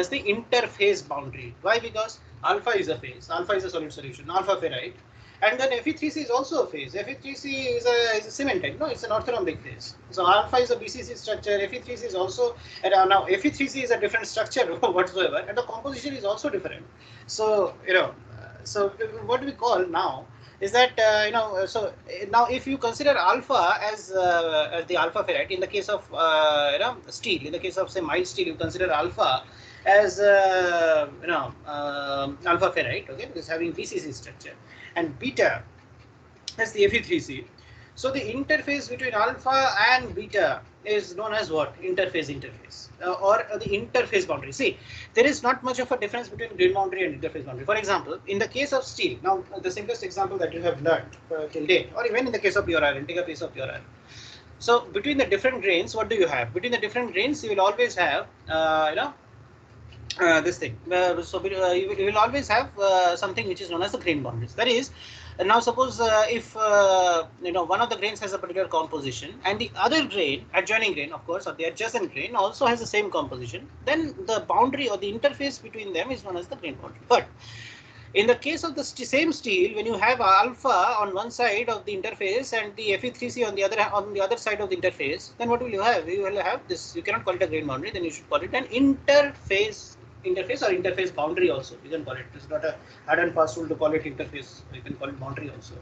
as the interface boundary. Why? Because alpha is a phase, alpha is a solid solution, alpha ferrite, and then Fe3C is also a phase. Fe3C is a cementite, no, it's an orthorhombic phase. So alpha is a BCC structure, Fe3C is also, now Fe3C is a different structure whatsoever, and the composition is also different. So, so what we call now is that so now if you consider alpha as the alpha ferrite in the case of steel, in the case of say mild steel, you consider alpha as alpha ferrite, okay, because having BCC structure, and beta as the Fe3C. So the interface between alpha and beta is known as what? Interface, or the interface boundary. See, there is not much of a difference between grain boundary and interface boundary. For example, in the case of steel, now the simplest example that you have learned till date, or even in the case of pure iron, take a piece of pure iron. So between the different grains, what do you have? Between the different grains, you will always have, this thing. You will always have something which is known as the grain boundaries. That is, now suppose if one of the grains has a particular composition and the other grain, adjoining grain, of course, or the adjacent grain also has the same composition, then the boundary or the interface between them is known as the grain boundary. But in the case of the same steel, when you have alpha on one side of the interface and the Fe3C on the other side of the interface, then what will you have? You will have this. You cannot call it a grain boundary. Then you should call it an interface or interface boundary also. You can call it. It's not a hard and fast rule to call it interface. You can call it boundary also.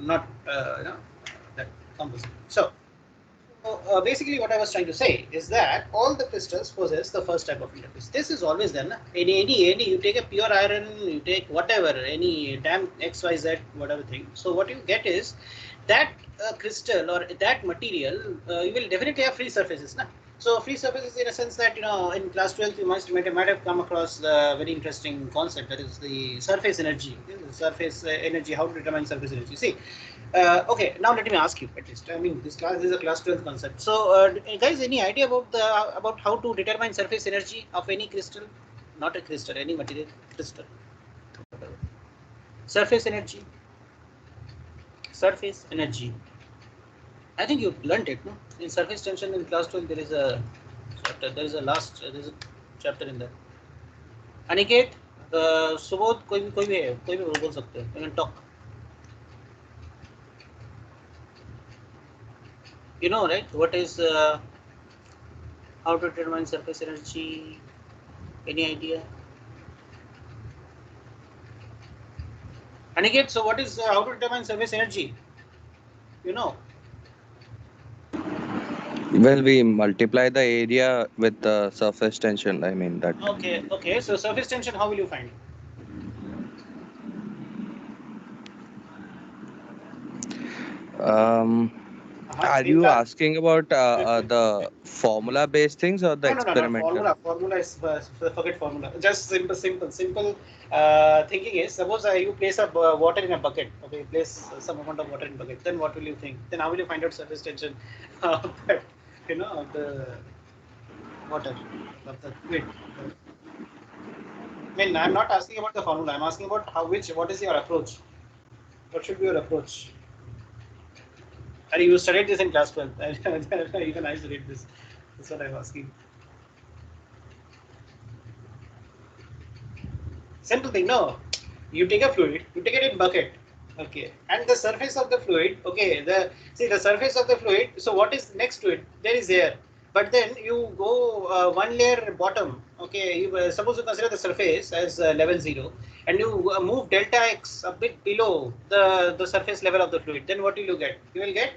Not that composite. So basically what I was trying to say is that all the crystals possess the first type of interface. This is always done. Any you take a pure iron, you take whatever, any damn XYZ, whatever thing. So what you get is that crystal or that material, you will definitely have free surfaces. So free surfaces in a sense that, in class 12 you might have come across the very interesting concept, that is the surface energy. The surface energy, how to determine surface energy. See, okay, now let me ask you at least. I mean, this is a class 12 concept. So, guys, any idea about how to determine surface energy of any crystal? Not a crystal, any material, crystal. Surface energy. Surface energy. I think you learned it, no? In surface tension in class 12, there is a chapter. There is a chapter in there. Aniket, Subodh, कोई भी है, कोई भी बोल सकते हैं. You can talk. You know, right? What is how to determine surface energy? Any idea? Aniket, so what is how to determine surface energy? You know? Well, we multiply the area with the surface tension. I mean that. Okay. So surface tension, how will you find? Are you asking about the formula-based things or the No, not experimental? formula. Formula is forget formula. Just simple. Thinking is, suppose you place a water in a bucket. Okay, you place some amount of water in a bucket. Then what will you think? Then how will you find out surface tension? But of the water, of the fluid. I mean, I'm not asking about the formula. I'm asking about what is your approach? What should be your approach? And you studied this in class 12. Even I studied this. That's what I'm asking. Simple thing, no. You take a fluid, you take it in bucket, okay, and the surface of the fluid, okay, the surface of the fluid. So what is next to it? There is air, but then you go one layer bottom, okay. You suppose you consider the surface as level 0, and you move delta x a bit below the surface level of the fluid. Then what will you get? You will get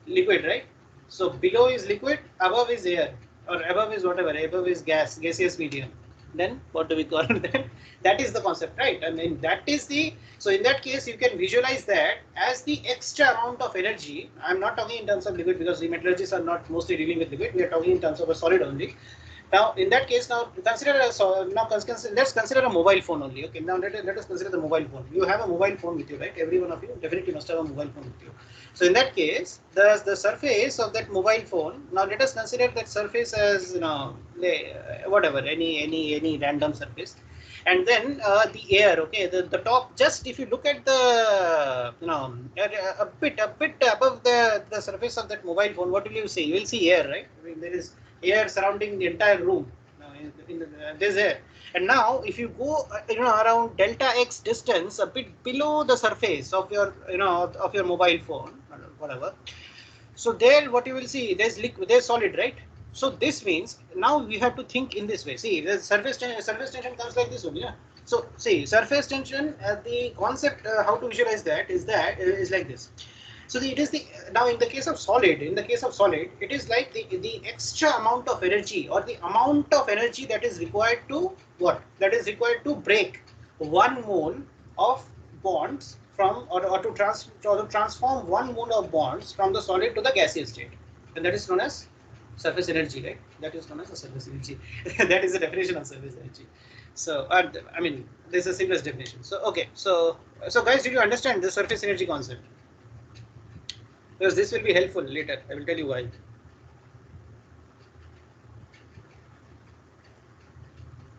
liquid, right? So below is liquid, above is air, or above is whatever, above is gaseous medium. Then what do we call it then? That is the concept, right? I mean, that is the, so in that case, you can visualize that as the extra amount of energy. I'm not talking in terms of liquid because the metallurgists are not mostly dealing with liquid. We are talking in terms of a solid only. Now, in that case, let's consider a mobile phone only. Okay, now let us consider the mobile phone. You have a mobile phone with you, right? Every one of you definitely must have a mobile phone with you. So in that case, the surface of that mobile phone. Now let us consider that surface as whatever, any random surface, and then the air. Okay, the top. Just if you look at the a bit above the surface of that mobile phone, what will you see? You will see air, right? I mean, there is air surrounding the entire room, this here. And now if you go around delta x distance, a bit below the surface of your of your mobile phone or whatever, so there what you will see, there's liquid, there's solid, right? So this means now we have to think in this way. See, the surface tension comes like this only. Yeah? So see, surface tension, the concept, how to visualize that is like this. So it is the, now in the case of solid, it is like the extra amount of energy, or the amount of energy that is required to break 1 mole of bonds from, or to transform 1 mole of bonds from the solid to the gaseous state, and that is known as surface energy, right? That is known as the surface energy. That is the definition of surface energy. So I mean, this is the simplest definition. So okay, so guys, did you understand the surface energy concept? Because this will be helpful later. I will tell you why.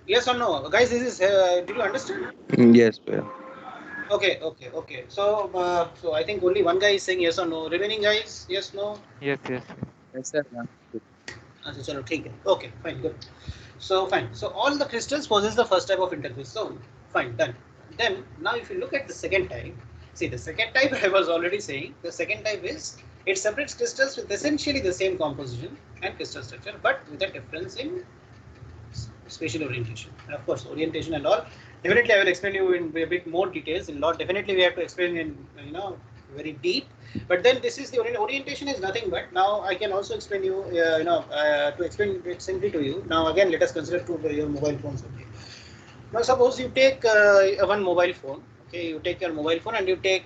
Yes or no, guys? This is. Did you understand? Yes, sir. Okay. So I think only one guy is saying yes or no. Remaining guys, yes, no. Yes, yes. Yes, sir. अच्छा चलो ठीक है. Okay, fine, good. So fine. So all the crystals possess the first type of interface. So fine, done. Then now if you look at the second type, see the second type I was already saying. The second type is, it separates crystals with essentially the same composition and crystal structure, but with a difference in spatial orientation. And of course, orientation and all. Definitely, I will explain you in a bit more details. In lot, definitely we have to explain in very deep. But then this is the orientation is nothing but, now I can also explain you to explain it simply to you. Now again, let us consider your mobile phones. Okay. Now suppose you take one mobile phone. Okay, you take your mobile phone and you take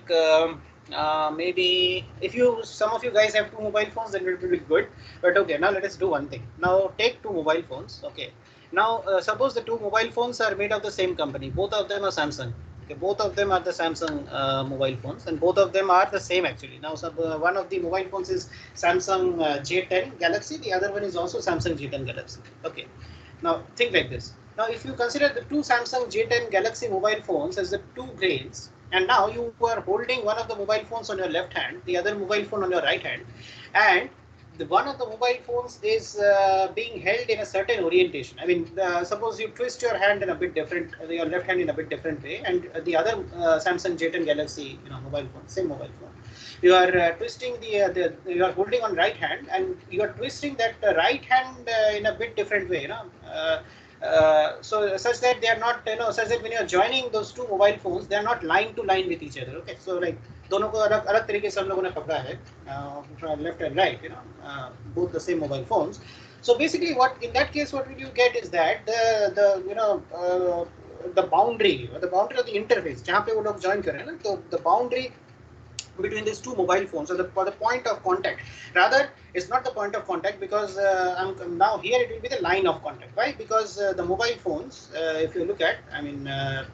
maybe, if some of you guys have 2 mobile phones, then it will be good. But okay, now let us do one thing. Now take 2 mobile phones. Okay. Now suppose the 2 mobile phones are made of the same company. Both of them are Samsung. Okay, both of them are the Samsung mobile phones, and both of them are the same actually. Now one of the mobile phones is Samsung J10 Galaxy. The other one is also Samsung J10 Galaxy. Okay. Now think like this. Now if you consider the 2 Samsung J10 Galaxy mobile phones as the 2 grains, and now you are holding one of the mobile phones on your left hand, the other mobile phone on your right hand, and the one of the mobile phones is being held in a certain orientation. I mean, suppose you twist your hand in a bit different, your left hand in a bit different way, and the other Samsung J10 Galaxy, mobile phone, same mobile phone. You are twisting you are holding on right hand, and you are twisting that right hand in a bit different way, so such that they are not, such that when you are joining those 2 mobile phones, they are not line to line with each other. Okay, so like दोनों को अलग अलग तरीके से हम लोगों ने पकड़ा है, left and right, both the same mobile phones. So basically, what in that case, what will you get is that the boundary of the interface, जहाँ पे वो लोग join कर रहे हैं ना, तो the boundary between these 2 mobile phones, or the point of contact. Rather, it's not the point of contact, because now here it will be the line of contact. Why? Because the mobile phones, if you look at, I mean,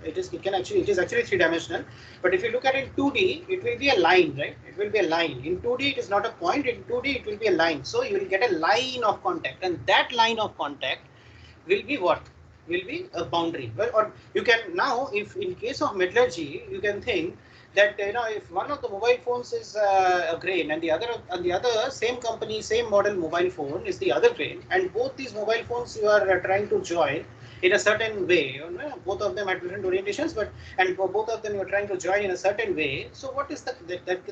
it is actually 3-dimensional. But if you look at it in 2D, it will be a line, right? It will be a line. In 2D, it is not a point. In 2D, it will be a line. So you will get a line of contact, and that line of contact will be what? Will be a boundary. Well, or you can now, if in case of metallurgy, you can think that if one of the mobile phones is a grain, and the other same company, same model mobile phone is the other grain, and both these mobile phones you are trying to join in a certain way, both of them have different orientations, and both of them you are trying to join in a certain way. So what is the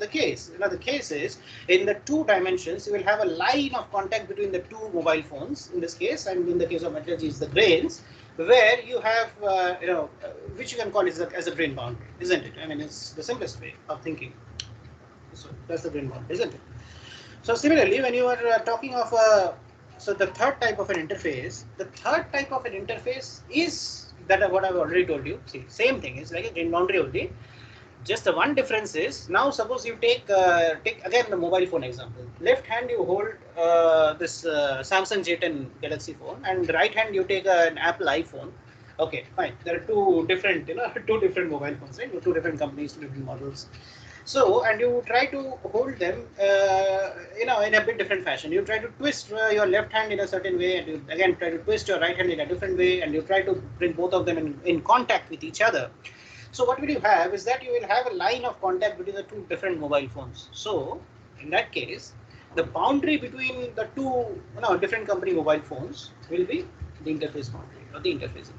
case? The case is, in the 2 dimensions, you will have a line of contact between the 2 mobile phones in this case, and in the case of metallurgy is the grains, where you have, which you can call as a grain boundary, isn't it? I mean, it's the simplest way of thinking. So that's the grain boundary, isn't it? So similarly, when you are talking of so the third type of an interface, is that what I've already told you. See, same thing. It's like a grain boundary only. Just the one difference is, now suppose you take again the mobile phone example. Left hand you hold this Samsung J10 Galaxy phone, and right hand you take an Apple iPhone. Okay, fine. There are 2 different, 2 different mobile phones, right? 2 different companies, 2 different models. So, and you try to hold them, in a bit different fashion. You try to twist your left hand in a certain way, and you again try to twist your right hand in a different way, and you try to bring both of them in contact with each other. So what will you have is that you will have a line of contact between the 2 different mobile phones. So in that case, the boundary between the 2 different company mobile phones will be the interface boundary or the interface.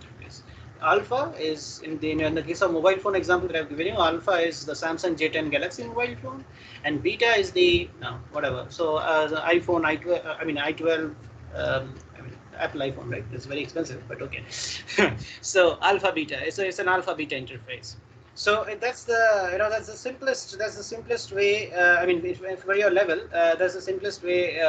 Alpha is in the case of mobile phone example that I've given you. Alpha is the Samsung J10 Galaxy mobile phone, and beta is the whatever. So the iPhone i12, i12. Apple iPhone, right? It's very expensive, but okay. So alpha beta. So it's an alpha beta interface. So that's the simplest way. If for your level, that's the simplest way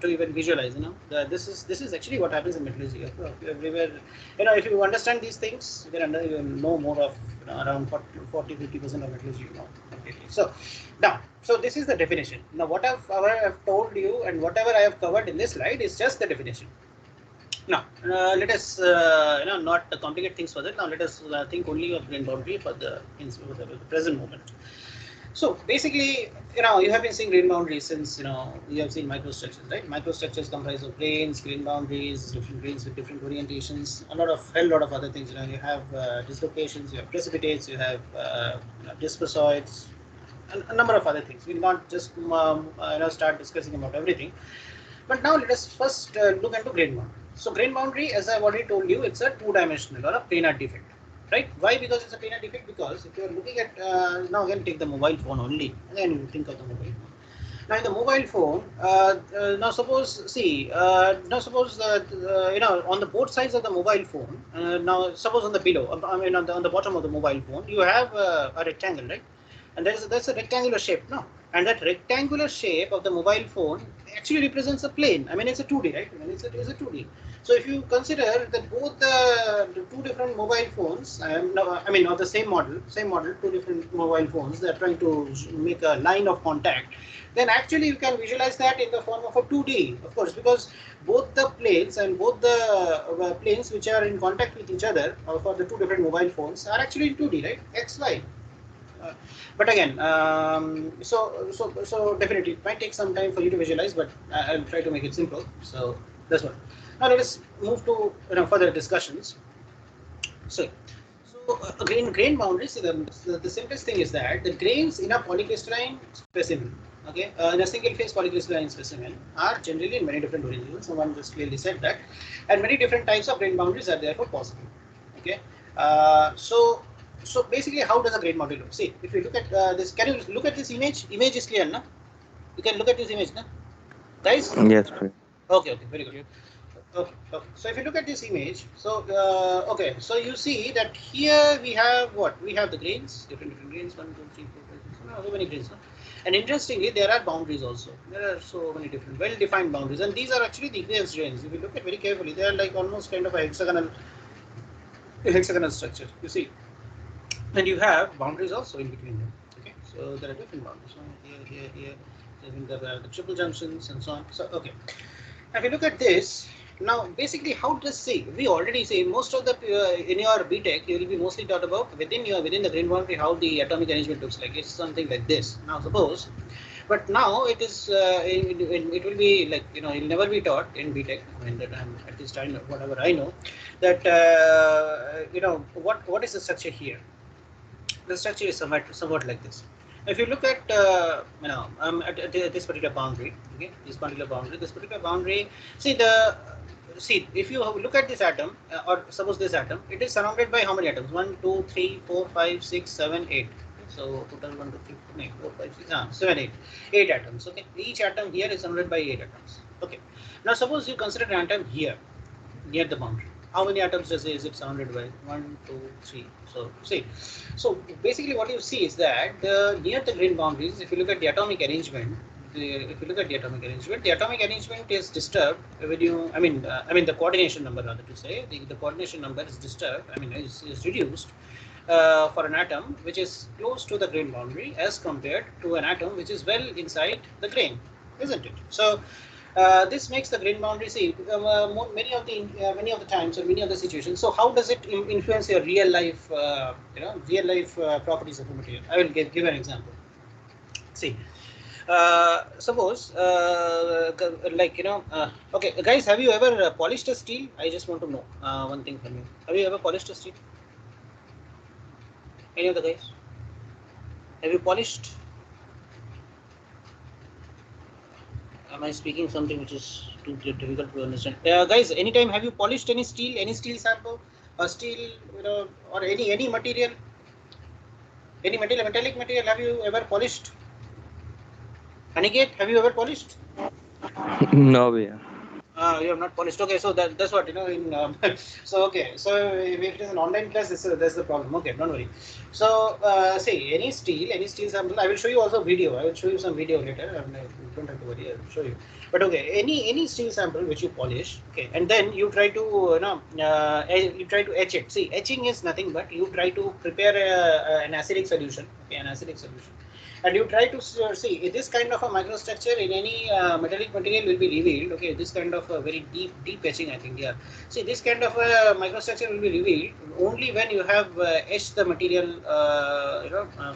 to even visualize. This is actually what happens in metallurgy. Everywhere, if you understand these things, you can know more of around 40-50% of metallurgy. Completely. So now, so this is the definition. Now, I've told you and whatever I have covered in this slide is just the definition. Now, let us not complicate things further. Now, let us think only of grain boundary for the present moment. So basically, you have been seeing grain boundaries since you have seen microstructures, right? Microstructures comprise of grains, grain boundaries, different grains with different orientations, hell lot of other things. You have dislocations, you have precipitates, you have dispersoids, a number of other things. We'll not just start discussing about everything. But now let us first look into grain boundary. So grain boundary, as I've already told you, it's a two-dimensional or a planar defect, right? Why? Because it's a planar defect. Because if you are looking at now again take the mobile phone only, again you think of the mobile phone. Now in the mobile phone, now suppose on the both sides of the mobile phone. Now suppose on the below, on the bottom of the mobile phone, you have a rectangle, right? And that's a rectangular shape now, and that rectangular shape of the mobile phone actually represents a plane. It's a 2D, right? It's a 2D. So if you consider that both the two different mobile phones, of the same model, two different mobile phones, they're trying to make a line of contact, then actually you can visualize that in the form of a 2D, of course, because both the planes and both the planes which are in contact with each other for the two different mobile phones are actually in 2D, right? X, Y. But again, so definitely it might take some time for you to visualize, but I'll try to make it simple. So that's one. Now let us move to further discussions. So grain boundaries. The simplest thing is that the grains in a polycrystalline specimen, okay, in a single phase polycrystalline specimen, are generally in many different orientations. Someone just clearly said that, and many different types of grain boundaries are therefore possible. Okay, so basically, how does a grain boundary look? See, if you look at this, can you look at this image? Image is clear, no? You can look at this image, no? Guys? Yes, sir. Okay, very good. Okay. So if you look at this image, so so you see that here we have what? We have the grains, different grains, 1, 2, 3, 4, 5, 6, so many grains. No? And interestingly, there are boundaries also. There are so many different, well-defined boundaries, and these are actually the igneous grains. If you look at very carefully, they are like almost kind of a hexagonal structure. You see. And you have boundaries also in between them. Okay, so there are different boundaries. Here. The triple junctions and so on. So okay, now if you look at this, now basically how does we already say most of the in your BTech you will be mostly taught about within the grain boundary how the atomic arrangement looks like. It's something like this. Now suppose. But now it is it will be like you'll never be taught in BTech. That I'm at this time whatever I know that what is the structure here. The structure is somewhat like this. If you look at at this particular boundary, okay, this particular boundary, see if you look at this atom or suppose this atom, it is surrounded by how many atoms? 1, 2, 3, 4, 5, 6, 7, 8. So total 1, 2, 3, 4, 5, 6, 7, 8. 8 atoms. Okay, each atom here is surrounded by 8 atoms. Okay. Now suppose you consider an atom here near the boundary. How many atoms is it surrounded by? 1, 2, 3. So basically what you see is that near the grain boundaries, if you look at the atomic arrangement, the atomic arrangement is disturbed when you, the coordination number rather to say, the coordination number is disturbed, is reduced for an atom which is close to the grain boundary as compared to an atom which is well inside the grain, isn't it? So this makes the grain boundary many of the times or many of the situations. So how does it influence your real life properties of the material? I will give an example. See, suppose okay, guys, have you ever polished a steel? I just want to know one thing from you. Have you ever polished a steel? Any of the guys? Have you polished? Am I speaking something which is too difficult to understand. Guys, anytime have you polished any steel sample, or steel, or any material, metallic material? Have you ever polished? Aniket, have you ever polished? No, yeah. You have not polished. Okay, so that's what in so okay, so if it is an online class, that's the problem. Okay, don't worry. So see, any steel sample, I will show you also video. I will show you some video later. Don't have to worry, I will show you. But okay, any steel sample which you polish, okay, and then you try to you try to etch it. See, etching is nothing but you try to prepare an acidic solution, okay, an acidic solution, and you try to see this kind of a microstructure in any metallic material will be revealed. Okay, this kind of a very deep etching, I think. Yeah, see, this kind of a microstructure will be revealed only when you have etched the material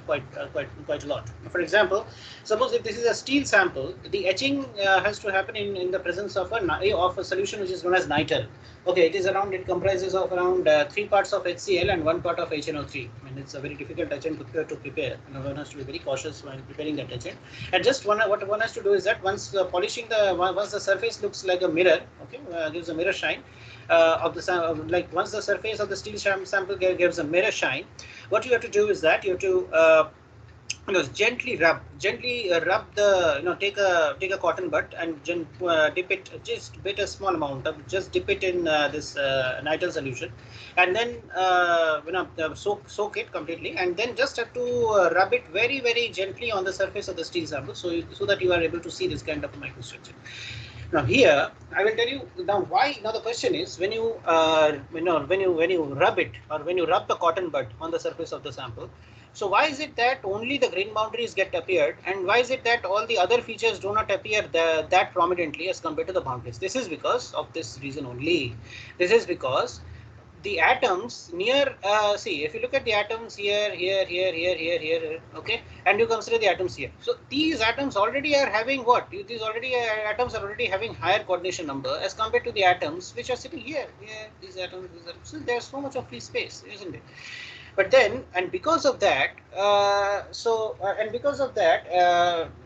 quite a lot. For example, suppose if this is a steel sample, the etching has to happen in the presence of a solution which is known as nitrile. Okay, it comprises of around 3 parts of HCl and 1 part of HNO3. I mean, it's a very difficult agent to prepare. One has to be very cautious when preparing that agent. And just what one has to do is that once once the surface looks like a mirror, okay, gives a mirror shine of the like once the surface of the steel sample gives a mirror shine, what you have to do is that you have to gently rub the take a cotton bud and dip it just bit a small amount of just dip it in this nitrile solution, and then soak it completely, and then just have to rub it very gently on the surface of the steel sample, so that you are able to see this kind of microstructure. Now here, I will tell you now why. Now the question is, when you rub it, or when you rub the cotton bud on the surface of the sample, so why is it that only the grain boundaries get appeared, and why is it that all the other features do not appear that prominently as compared to the boundaries? This is because of this reason only. This is because the atoms near, see, if you look at the atoms here, okay, and you consider the atoms here. So these atoms already are having what? Atoms are already having higher coordination number as compared to the atoms which are sitting here. These atoms. So there's so much of free space, isn't it? But then, and because of that, I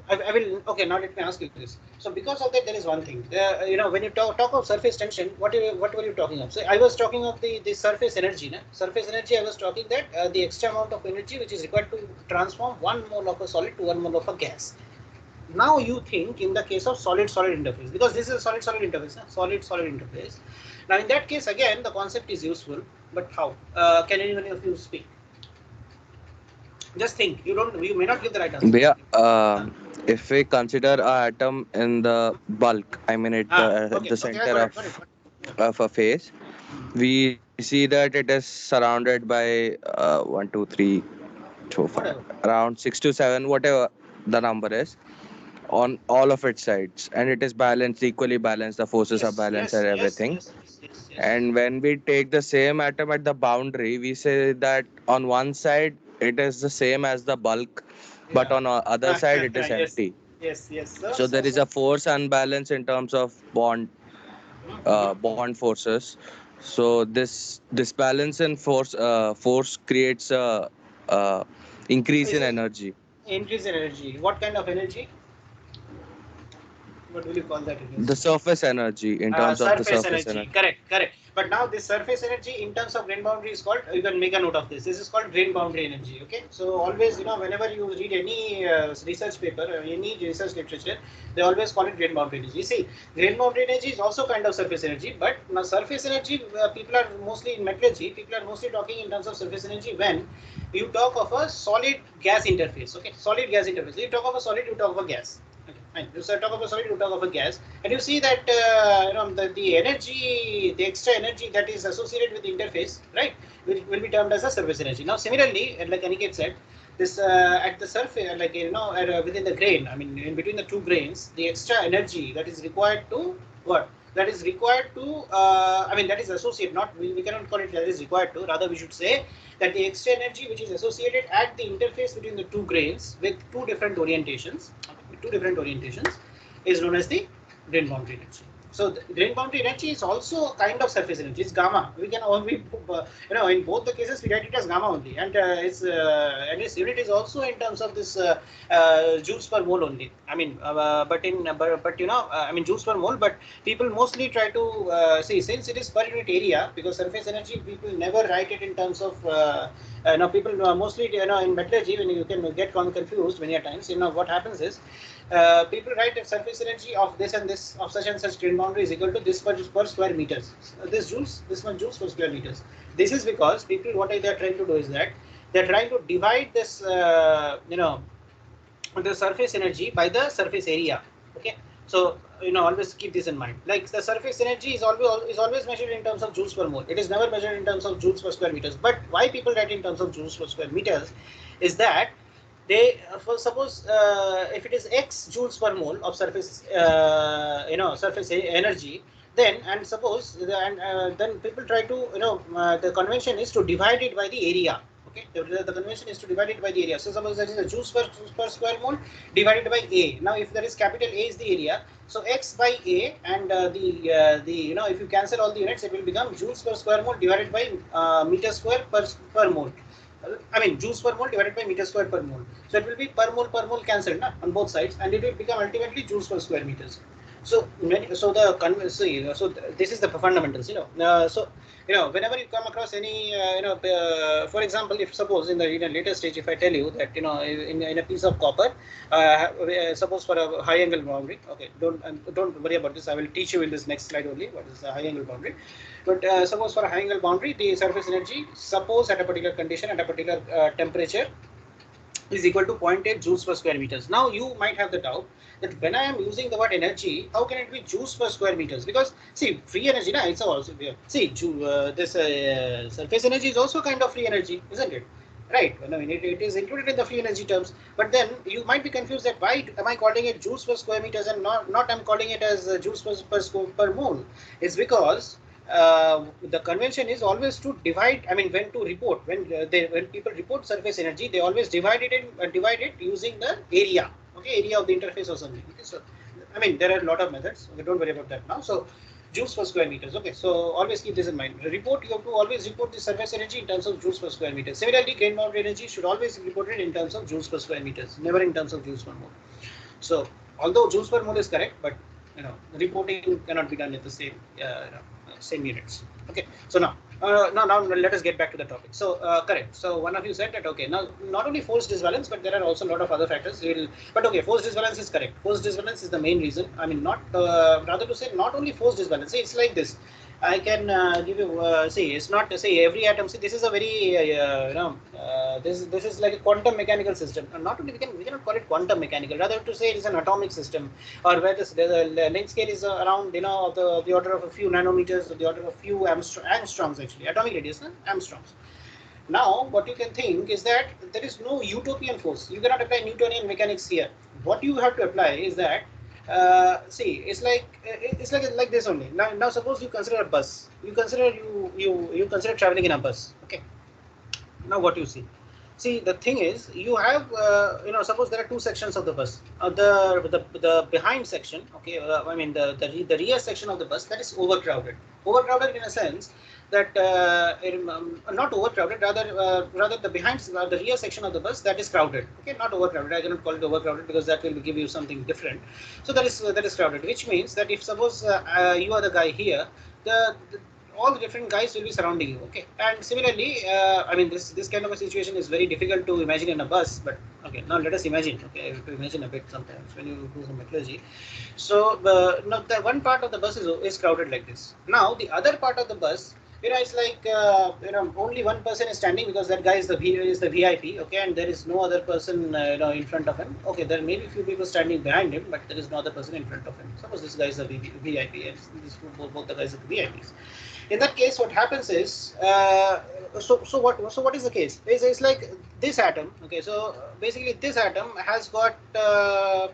will, okay, now let me ask you this. So because of that, there is one thing, when you talk of surface tension, what were you talking of? So I was talking of the surface energy. Surface energy, I was talking that the extra amount of energy which is required to transform 1 mole of a solid to 1 mole of a gas. Now you think in the case of solid-solid interface, because this is a solid-solid interface, solid-solid interface. Now in that case, again, the concept is useful, but how? Can anyone of you speak? Just think. You may not give the right answer. Yeah. If we consider an atom in the bulk, I mean the center of a phase, we see that it is surrounded by 1, 2, 3, 4, 5, around 6 to 7, whatever the number is, on all of its sides, and it is balanced, equally balanced. The forces are balanced and everything. Yes. And when we take the same atom at the boundary, we say that on one side it is the same as the bulk, but on the other side it is empty. Yes. So there is a force unbalance in terms of bond forces. So this balance in force creates a increase in energy. Increase in energy. What kind of energy? What will you call that? The surface energy, in terms of the surface energy. Correct. But now this surface energy in terms of grain boundary is called, you can make a note of this. This is called grain boundary energy. Okay. So always, whenever you read any research paper or any research literature, they always call it grain boundary energy. You see, grain boundary energy is also kind of surface energy, but now surface energy, people are mostly in metallurgy. People are mostly talking in terms of surface energy when you talk of a solid gas interface. Okay, solid gas interface. You talk of a solid, you talk of a gas. Okay, fine. You talk of a solid, you talk of a gas, and you see that the energy, the extra energy that is associated with the interface, right, will be termed as a surface energy. Now, similarly, like Aniket said, this at the surface, within the grain, I mean, in between the two grains, the extra energy that is required to what? That is required to, that is associated, not, we cannot call it that is required to, rather we should say that the extra energy which is associated at the interface between the two grains with two different orientations is known as the grain boundary energy. So the grain boundary energy is also kind of surface energy. It's gamma. We can only, in both the cases we write it as gamma only, and its unit is also in terms of this joules per mole only. I mean, joules per mole. But people mostly try to see, since it is per unit area, because surface energy people never write it in terms of. People mostly in metallurgy, when you can get confused many a times. What happens is. People write that surface energy of this and this of such and such grain boundary is equal to this per square meters. This much joules per square meters. This is because people what they are trying to do is that they are trying to divide this the surface energy by the surface area. Okay, so always keep this in mind. Like the surface energy is always measured in terms of joules per mole. It is never measured in terms of joules per square meters. But why people write in terms of joules per square meters is that they suppose if it is x joules per mole of surface surface energy, then and suppose then people try to the convention is to divide it by the area. Okay, the convention is to divide it by the area. So suppose that is a joules per square mole divided by a. Now if there is capital A is the area, so x by a, and if you cancel all the units, it will become joules per square mole divided by meter square per mole. I mean joules per mole divided by meter square per mole. So it will be per mole cancelled on both sides, and it will become ultimately joules per square meters. So this is the fundamentals. Whenever you come across any for example, if suppose in a later stage, if I tell you that in a piece of copper, suppose for a high angle boundary. Okay, don't worry about this. I will teach you in this next slide only what is the high angle boundary. But suppose for a high angle boundary, the surface energy, suppose at a particular condition, at a particular temperature, is equal to 0.8 joules per square meters. Now you might have the doubt that when I am using the word energy, how can it be joules per square meters? Because see, free energy, it's also see this surface energy is also kind of free energy, isn't it? Right. I mean, it is included in the free energy terms. But then you might be confused that why am I calling it joules per square meters and not I'm calling it as joules per mole? It's because the convention is always to divide. I mean, when people report surface energy, they always divide it using the area. Okay, area of the interface or something. Okay, so I mean, there are a lot of methods. Okay, don't worry about that now. So joules per square meters. Okay, so always keep this in mind. You have to always report the surface energy in terms of joules per square meters. Similarly, grain boundary energy should always be reported in terms of joules per square meters, never in terms of joules per mole. So although joules per mole is correct, but reporting cannot be done at the same units. Okay, so now let us get back to the topic. So correct. So one of you said that okay, now not only force disbalance, but there are also a lot of other factors. But okay, force disbalance is correct. Force disbalance is the main reason. I mean, rather to say not only force disbalance. See, it's like this. I can give you see. It's not to say every atom. See, this is a very this is like a quantum mechanical system. And not only we cannot call it quantum mechanical. Rather to say it is an atomic system, or where the length scale is around of the order of a few nanometers, or the order of a few angstroms actually. Atomic radius, angstroms. Now, what you can think is that there is no utopian force. You cannot apply Newtonian mechanics here. What you have to apply is that see, it's like this only. Now suppose you consider a bus. You consider traveling in a bus. Okay. Now what you see? See, the thing is, you have suppose there are two sections of the bus. The behind section, okay, I mean the rear section of the bus, that is overcrowded. Overcrowded in a sense that not overcrowded, rather the behind the rear section of the bus, that is crowded. Okay, not overcrowded. I cannot call it overcrowded because that will give you something different. So that is crowded, which means that if suppose you are the guy here, all the different guys will be surrounding you. Okay, and similarly, I mean this kind of a situation is very difficult to imagine in a bus. But okay, now let us imagine. Okay, to imagine a bit sometimes when you do some metallurgy. So now the one part of the bus is crowded like this. Now the other part of the bus, it's like only one person is standing because that guy is the VIP. Okay, and there is no other person in front of him. Okay, there may be few people standing behind him, but there is no other person in front of him. Suppose this guy is a VIP and both the guys are the VIPs. In that case, what happens is what is the case? It's like this atom. Okay, so basically this atom has got a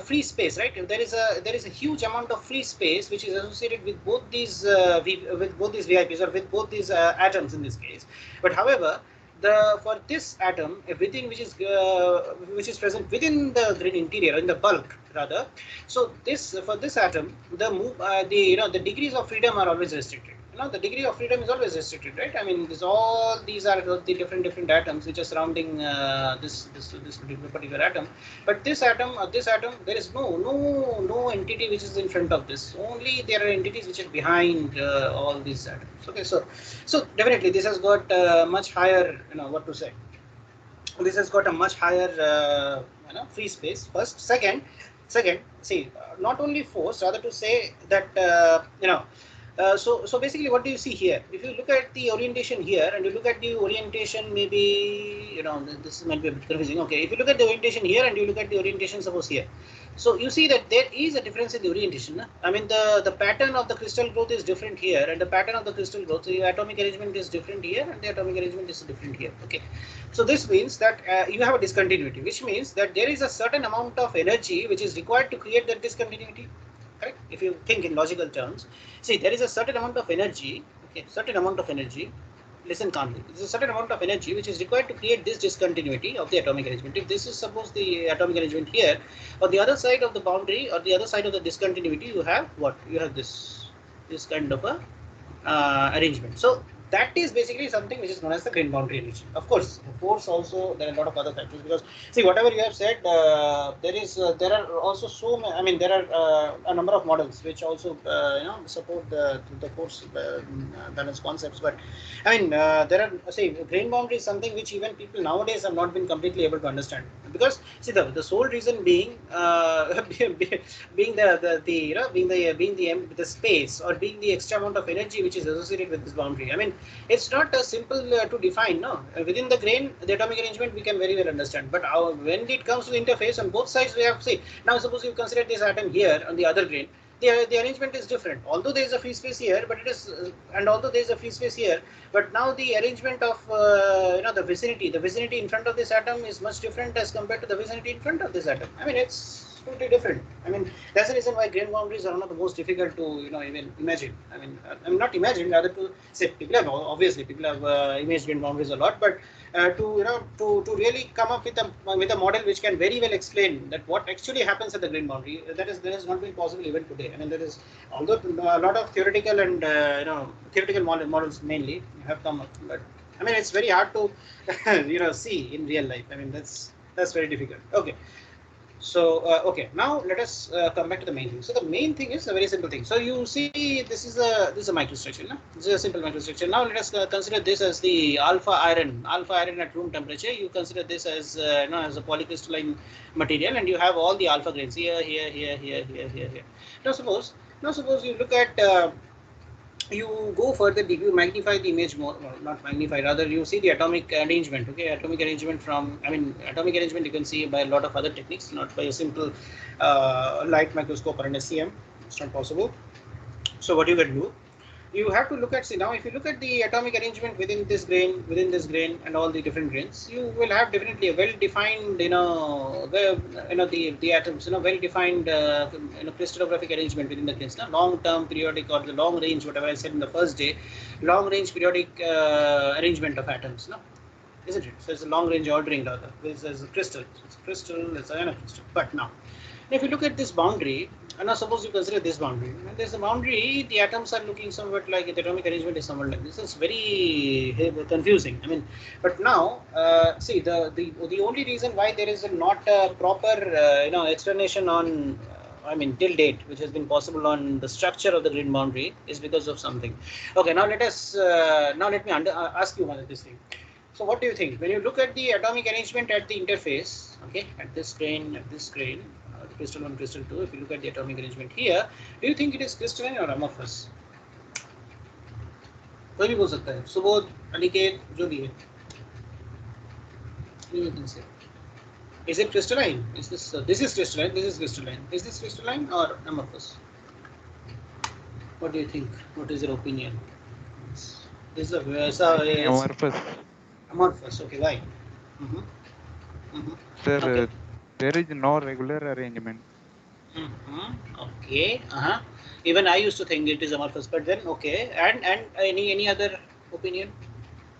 free space, right? There is a huge amount of free space which is associated with both these VIPs or with both these atoms in this case. But however, for this atom within which is present within the grain interior, in the bulk rather. So this for this atom, the degrees of freedom are always restricted. The degree of freedom is always restricted, right? I mean, all these are the different atoms which are surrounding this particular atom. But this atom, there is no entity which is in front of this. Only there are entities which are behind all these atoms. Okay, so definitely this has got much higher, what to say. This has got a much higher, free space. First, second, see, not only force, rather to say that, so basically, what do you see here? If you look at the orientation here, and you look at the orientation, maybe this might be a bit confusing. Okay, if you look at the orientation here, and you look at the orientation, suppose here, so you see that there is a difference in the orientation. I mean, the pattern of the crystal growth is different here, and the pattern of the crystal growth, so the atomic arrangement is different here, and the atomic arrangement is different here. Okay, so this means that you have a discontinuity, which means that there is a certain amount of energy which is required to create that discontinuity. Correct? If you think in logical terms, see, there is a certain amount of energy. Okay, certain amount of energy. Listen calmly. There is a certain amount of energy which is required to create this discontinuity of the atomic arrangement. If this is suppose the atomic arrangement here, on the other side of the boundary or the other side of the discontinuity, you have what? You have this kind of a arrangement. So that is basically something which is known as the grain boundary arrangement. Of course, also there are a lot of other factors, because see, whatever you have said, there are also so many. I mean, there are a number of models which also support the force balance concepts. But I mean, there are, say, grain boundary is something which even people nowadays have not been completely able to understand, because see, the sole reason being being the space, or being the extra amount of energy which is associated with this boundary. I mean, it's not simple to define. No, within the grain, the atomic arrangement we can very well understand. But when it comes to the interface, on both sides we have, say, now suppose you consider this atom here on the other grain, the arrangement is different. Although there is a free space here, but it is, and although there is a free space here, but now the arrangement of the vicinity in front of this atom is much different as compared to the vicinity in front of this atom. I mean, it's totally different. I mean, that's the reason why grain boundaries are one of the most difficult to even imagine. I mean, I'm not imagine, rather to say, people have imaged grain boundaries a lot, but to really come up with a model which can very well explain that what actually happens at the grain boundary, that has not been possible even today. I mean, there is, although a lot of theoretical and theoretical models mainly have come up, but I mean, it's very hard to see in real life. I mean, that's very difficult. Okay. So okay, now let us come back to the main thing. So the main thing is a very simple thing. So you see, this is a microstructure. No? This is a simple microstructure. Now let us consider this as the alpha iron at room temperature. You consider this as as a polycrystalline material, and you have all the alpha grains here. Now suppose you look at you go further, you magnify the image more, not magnify, rather you see the atomic arrangement. Okay, atomic arrangement you can see by a lot of other techniques, not by a simple light microscope or an SEM. It's not possible. So what you can do, you have to look at, see, now if you look at the atomic arrangement within this grain and all the different grains, you will have definitely a well-defined, the atoms, well-defined, crystallographic arrangement within the grains. Long-term periodic, or the long range, whatever I said in the first day, long-range periodic arrangement of atoms, isn't it? So it's a long-range ordering rather. This is a crystal. So it's a crystal, it's a nanocrystal. But now, if you look at this boundary, and now suppose you consider this boundary, and there's a boundary, the atoms are looking somewhat like, the atomic arrangement is somewhat like this. It's very confusing. I mean, but now, see, the only reason why there is not a proper, explanation on, till date, which has been possible on the structure of the grain boundary, is because of something. Okay, now let me ask you one of this thing. So what do you think when you look at the atomic arrangement at the interface? Okay, at this grain, crystal 1, crystal 2. If you look at the atomic arrangement here, do you think it is crystalline or amorphous? कोई भी बोल सकता है, सुबोध, अनिकेत, जो भी है. You can say, is it crystalline? Is this is crystalline? This is crystalline. Is this crystalline or amorphous? What do you think? What is your opinion? This is amorphous. Amorphous. Okay, why? Sir, okay. There is no regular arrangement. Okay. Even I used to think it is amorphous, but then okay. And any other opinion?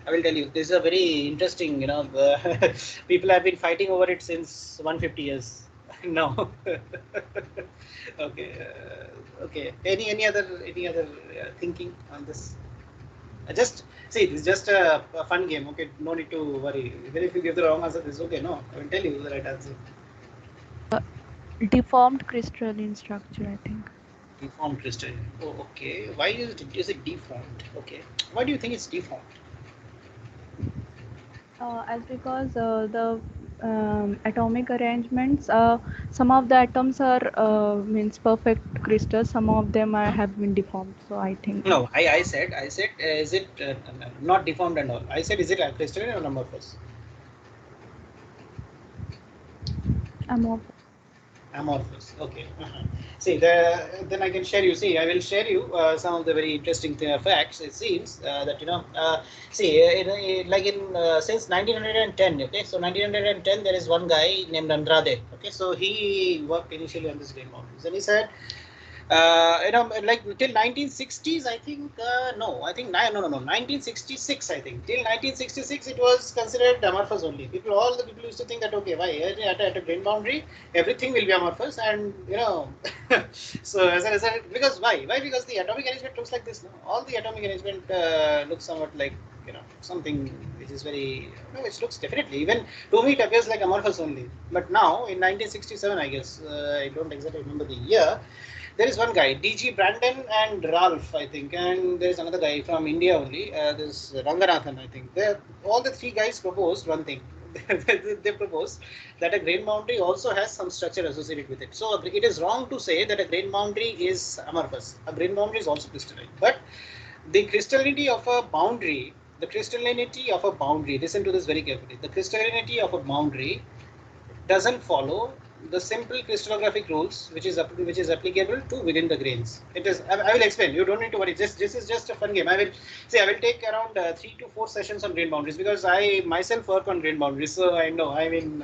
I will tell you, this is a very interesting, people have been fighting over it since 150 years. No. Okay. Okay. Any other thinking on this? Just see, this is just a fun game. Okay, no need to worry. Even if you give the wrong answer, this is okay. No, I will tell you the right answer. Deformed crystalline structure, I think. Deformed crystal. Oh, okay. Why is it deformed? Okay. Why do you think it's deformed? As because the atomic arrangements, some of the atoms are means perfect crystals, some of them have been deformed. So I think No, I said, is it not deformed and all? I said, is it a crystalline or amorphous? amorphous. Amorphous. Okay. See, then I can share you. See, I will share you some of the very interesting facts. It seems that see, like since 1910. Okay, so 1910 there is one guy named Andrade. Okay, so he worked initially on this grain boundaries, and he said. Like till 1960s, I think, no, I think, no, 1966, I think. Till 1966, it was considered amorphous only. All the people used to think that, okay, why, at a grain boundary, everything will be amorphous, and, so as a result, because why? Why? Because the atomic arrangement looks like this, no? All the atomic arrangement looks somewhat like, something which is very, which looks definitely, even to me, it appears like amorphous only. But now, in 1967, I guess, I don't exactly remember the year, there is one guy, D.G. Brandon and Ralph, I think, and there is another guy from India only. This Ranganathan, I think. All the three guys proposed one thing. They proposed that a grain boundary also has some structure associated with it. So it is wrong to say that a grain boundary is amorphous. A grain boundary is also crystalline. But the crystallinity of a boundary, listen to this very carefully. The crystallinity of a boundary doesn't follow the simple crystallographic rules which is applicable to within the grains. It is. I will explain. You don't need to worry. This is just a fun game. I will take around 3 to 4 sessions on grain boundaries because I myself work on grain boundaries, so I know. I mean,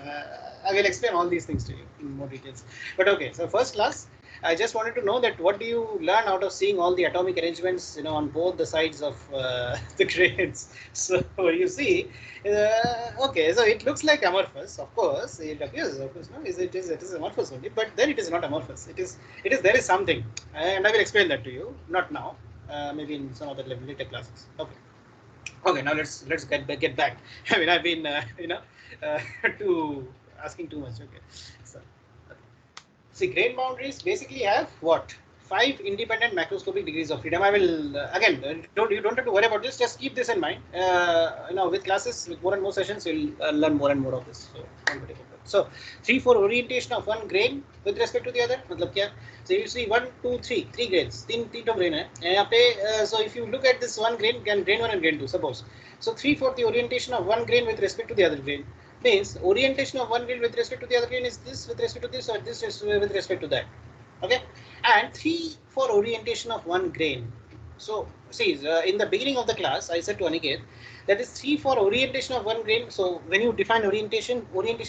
I will explain all these things to you in more details. But okay. So first class, I just wanted to know that what do you learn out of seeing all the atomic arrangements, on both the sides of the grains. So you see, okay, so it looks like amorphous, of course. It appears, of course, no, it is amorphous only, but then it is not amorphous. It is there is something, and I will explain that to you. Not now, maybe in some other later classes. Okay. Okay, now let's get back. I mean, I've been too asking too much. Okay, so. See, grain boundaries basically have what? 5 independent macroscopic degrees of freedom. I will again, you don't have to worry about this. Just keep this in mind. With classes, with more and more sessions, you'll learn more and more of this. So, 3 for orientation of one grain with respect to the other. मतलब क्या? So you see 1, 2, 3 grains. तीन grain है. यहाँ पे so if you look at this one grain 1 and grain 2, suppose. So 3 for the orientation of one grain with respect to the other grain. Means orientation of one grain with respect to the other grain is this with respect to this, or this is with respect to that. Okay, and 3 for orientation of one grain. So see, in the beginning of the class, I said to Aniket that is 3 for orientation of one grain. So when you define orientation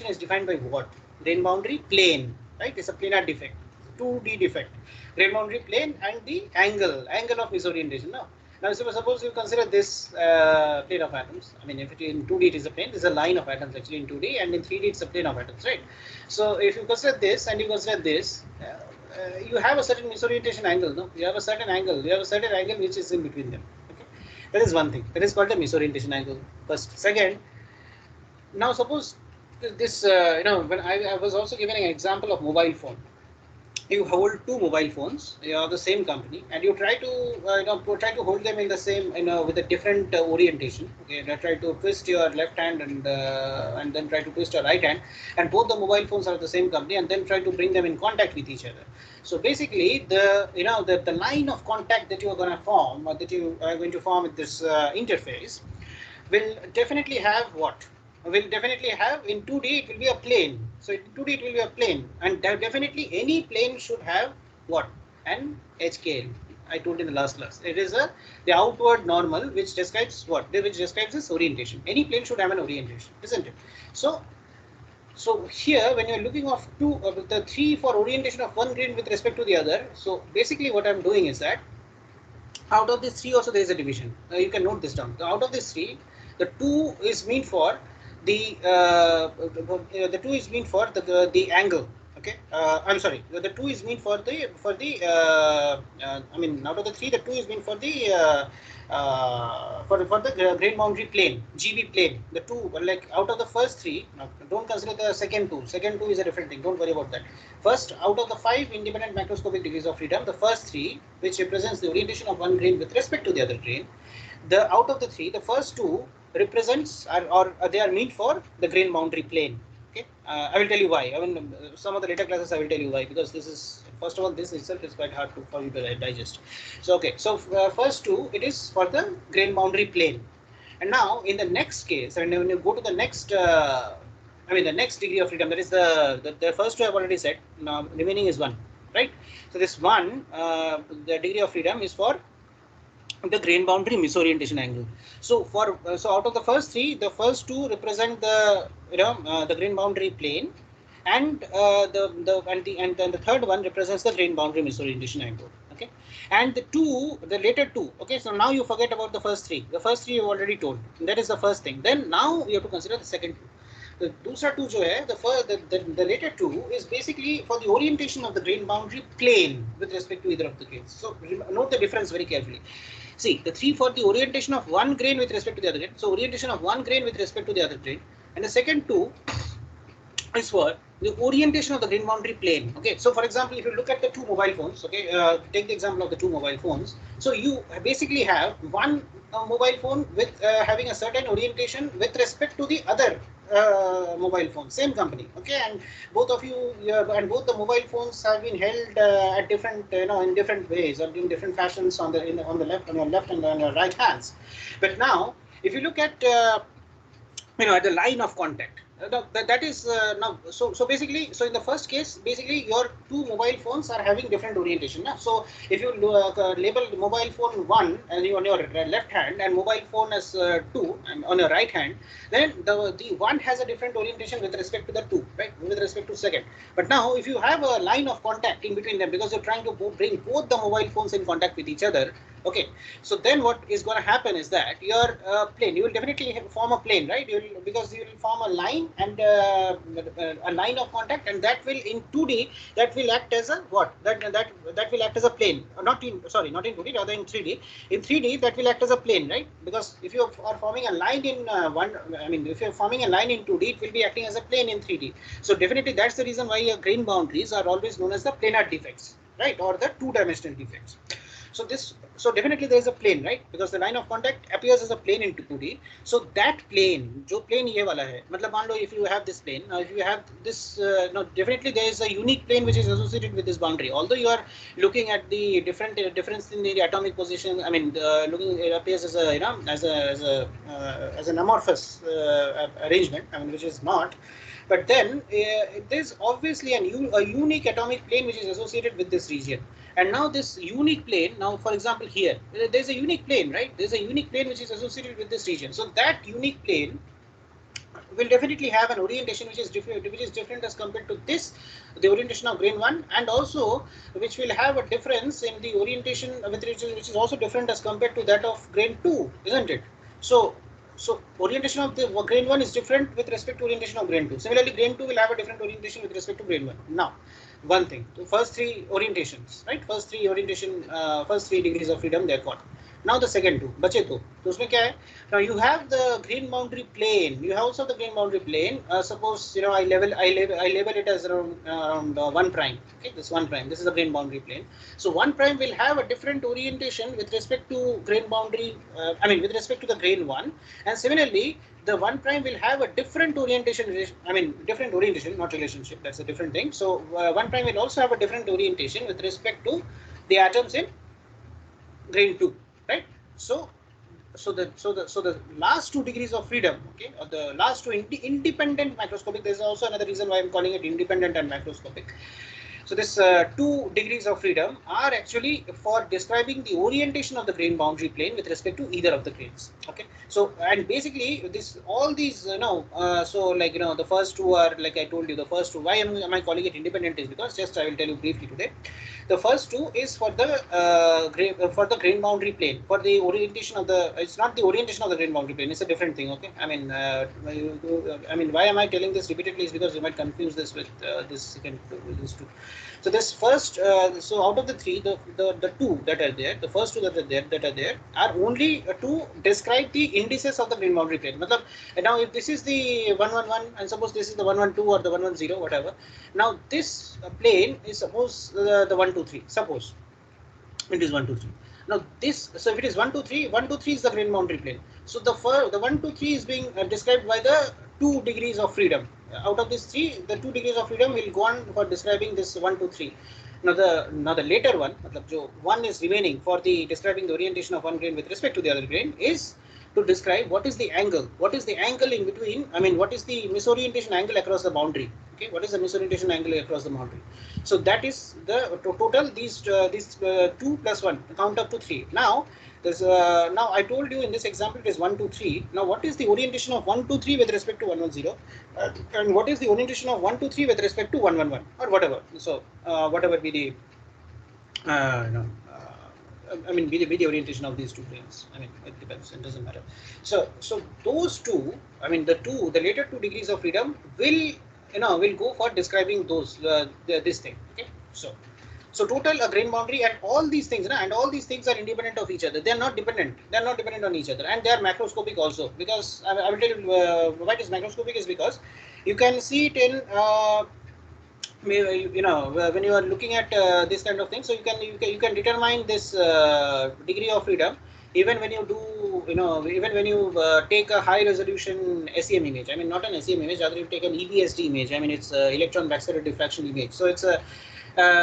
is defined by what? Grain boundary plane, right? It's a planar defect, 2D defect. Grain boundary plane and the angle of misorientation. Now, suppose you consider this plane of atoms. I mean, if it in 2D it is a plane, this is a line of atoms actually in 2D, and in 3D it's a plane of atoms, right? So if you consider this and you consider this, you have a certain misorientation angle, no? You have a certain angle. You have a certain angle which is in between them. Okay, that is one thing. That is called the misorientation angle. First, second. Now, suppose this, when I was also given an example of mobile phone. You hold 2 mobile phones, of the same company, and you try to try to hold them in the same, with a different orientation. Okay, and try to twist your left hand and then try to twist your right hand, and both the mobile phones are of the same company, and then try to bring them in contact with each other. So basically, the line of contact that you are going to form, or that you are going to form with this interface, will definitely have what? Will definitely have in 2D it will be a plane. So in 2D it will be a plane, and definitely any plane should have what? An HKL. I told in the last class. It is the outward normal which describes what? Which describes this orientation. Any plane should have an orientation, isn't it? So here when you're looking of the 3 for orientation of one grain with respect to the other. So basically what I'm doing is that out of these 3 also there is a division. You can note this down. Out of these 3. The 2 is meant for the 2 is meant for the angle. Okay, I'm sorry. The 2 is meant for the I mean, out of the 3, the 2 is meant for the for the grain boundary plane, GB plane. The 2, like out of the first 3. Now, don't consider the second 2. Second 2 is a different thing. Don't worry about that. First, out of the 5 independent macroscopic degrees of freedom, the first 3, which represents the orientation of one grain with respect to the other grain, the out of the 3, the first 2 represents or they are meant for the grain boundary plane. Okay, I will tell you why. I mean, some of the later classes I will tell you why, because this is, first of all, this itself is quite hard for you to digest. So okay, so first 2, it is for the grain boundary plane. And now in the next case, and when you go to the next I mean the next degree of freedom, that is the first 2 I have already said. Now remaining is 1, right? So this 1, the degree of freedom is for the grain boundary misorientation angle. So for so out of the first 3, the first 2 represent the the grain boundary plane, and then the third one represents the grain boundary misorientation angle. Okay, and the later 2. Okay, so now you forget about the first 3. The first 3 you already told. That is the first thing. Then now you have to consider the second 2. The दूसरा 2 जो है, the later 2 is basically for the orientation of the grain boundary plane with respect to either of the grains. So note the difference very carefully. See, the 3 for the orientation of one grain with respect to the other grain. So orientation of one grain with respect to the other grain, and the second 2 is for the orientation of the grain boundary plane. Okay, so for example, if you look at the 2 mobile phones, okay, take the example of the 2 mobile phones. So you basically have one mobile phone with having a certain orientation with respect to the other mobile phone, same company. Okay, and both of you and both the mobile phones have been held at different, in different ways or in different fashions on the on your left and on your right hands. But now, if you look at at the line of contact, that is now so basically, so in the first case, basically your 2 mobile phones are having different orientation. So if you label mobile phone 1 on your left hand and mobile phone as 2 and on your right hand, then the 1 has a different orientation with respect to the 2, right, with respect to second. But now if you have a line of contact in between them, because you're trying to bring both the mobile phones in contact with each other, okay, so then what is going to happen is that your plane, you will definitely form a plane, right? Because you will form a line and a line of contact, and that will in 2D that will act as a what? That will act as a plane. Not in 2D, rather in 3D. In 3D that will act as a plane, right? Because if you are forming a line in if you're forming a line in 2D, it will be acting as a plane in 3D. So definitely that's the reason why your grain boundaries are always known as the planar defects, right, or the 2-dimensional defects. So definitely there is a plane, right? Because the line of contact appears as a plane in 2D. So that plane, जो plane ये वाला है, मतलब मान लो if you have this plane, now if you have this, no, definitely there is a unique plane which is associated with this boundary. Although you are looking at the difference in the atomic position, I mean, it appears as a as an amorphous arrangement, I mean, which is not. But then there's obviously a unique atomic plane which is associated with this region. And now this unique plane, now for example here, there's a unique plane, right? There's a unique plane which is associated with this region. So that unique plane will definitely have an orientation which is different as compared to this, the orientation of grain 1, and also which will have a difference in the orientation which is also different as compared to that of grain 2, isn't it? So orientation of the grain 1 is different with respect to orientation of grain 2. Similarly, grain 2 will have a different orientation with respect to grain 1. Now, one thing, the first 3 orientations, right? First 3 degrees of freedom they are got. Now the second 2, बचे 2. तो उसमें क्या है? Now you have the grain boundary plane. You have also the grain boundary plane. Suppose I label it as around 1 prime. Okay, this 1 prime. This is the grain boundary plane. So 1 prime will have a different orientation with respect to grain boundary. With respect to the grain 1, and similarly the 1 prime will have a different orientation. Different orientation, not relationship. That's a different thing. So 1 prime will also have a different orientation with respect to the atoms in grain 2. Right, so the last 2 degrees of freedom, okay, or the last 2 independent macroscopic. There is also another reason why I'm calling it independent and macroscopic. So this 2 degrees of freedom are actually for describing the orientation of the grain boundary plane with respect to either of the grains. Okay. So and basically this all these so like the first two are like I told you, the first two. Why am I calling it independent is because just I will tell you briefly today. The first two is for the grain boundary plane, for the orientation of the. It's not the orientation of the grain boundary plane. It's a different thing. Okay. I mean why am I telling this repeatedly is because you might confuse this with this second this two. So this first, so out of the three, the two that are there, the first two that are there are only to describe the indices of the grain boundary plane. Matlab, now if this is the 111 and suppose this is the 112 or the 110 whatever. Now this plane is suppose the 123. Suppose it is 123. Now this, so if it is 123, 123 is the grain boundary plane. So the 123 is being described by the 2 degrees of freedom. Out of these three, the 2 degrees of freedom will go on for describing this 1, 2, 3. Now the later one, jo one is remaining for the describing the orientation of one grain with respect to the other grain is to describe what is the angle. What is the angle in between? I mean, what is the misorientation angle across the boundary? Okay, what is the misorientation angle across the boundary? So that is the total. These 2 plus 1 count up to 3. Now now I told you in this example it is 1, 2, 3. Now what is the orientation of 1, 2, 3 with respect to 1, 1, 0, and what is the orientation of 1, 2, 3 with respect to 1, 1, 1 or whatever? So whatever be the I mean be the orientation of these two planes. I mean it depends. It doesn't matter. So those two. I mean the later 2 degrees of freedom will will go for describing those this thing. Okay. So total a grain boundary and all these things, and all these things are independent of each other. They are not dependent. They are not dependent on each other, and they are macroscopic also. Because I will tell you why it is macroscopic is because you can see it in when you are looking at this kind of thing. So you can determine this degree of freedom even when you do even when you take a high resolution SEM image. I mean not an SEM image, rather you take an EBSD image. I mean it's electron backscatter diffraction image. So it's a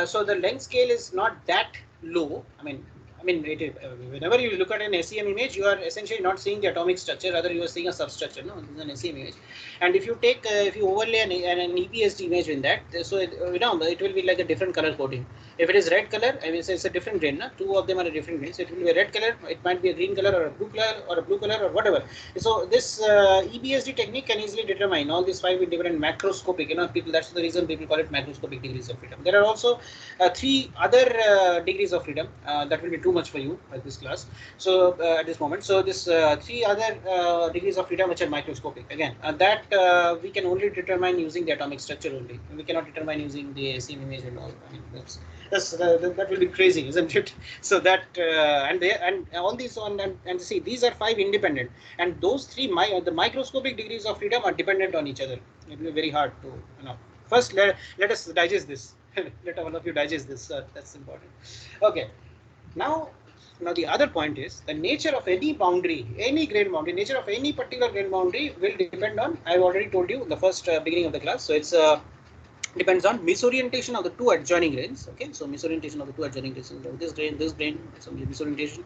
so the length scale is not that low. I mean, whenever you look at an SEM image, you are essentially not seeing the atomic structure, rather you are seeing a substructure. No, this is an SEM image. And if you take, if you overlay an EBSD image in that, so it will be like a different color coding. If it is red color, I mean, it's a different grain. No? Two of them are a different grain. So it will be a red color. It might be a green color or a blue color or whatever. So this EBSD technique can easily determine all these 5 different macroscopic. People. That's the reason people call it macroscopic degrees of freedom. There are also 3 other degrees of freedom that will be too much for you at this class. So at this moment, so this 3 other degrees of freedom which are microscopic again, that we can only determine using the atomic structure only. We cannot determine using the SEM image and all. I mean, that will be crazy, isn't it? So that and all these on and see these are 5 independent, and those 3 the microscopic degrees of freedom are dependent on each other. It will be very hard to First, let us digest this. Let all of you digest this. That's important. Okay. Now the other point is the nature of any boundary, any grain boundary, nature of any particular grain boundary will depend on, I've already told you in the first beginning of the class. So it's depends on misorientation of the 2 adjoining grains. Okay, so misorientation of the 2 adjoining grains. So this grain, so misorientation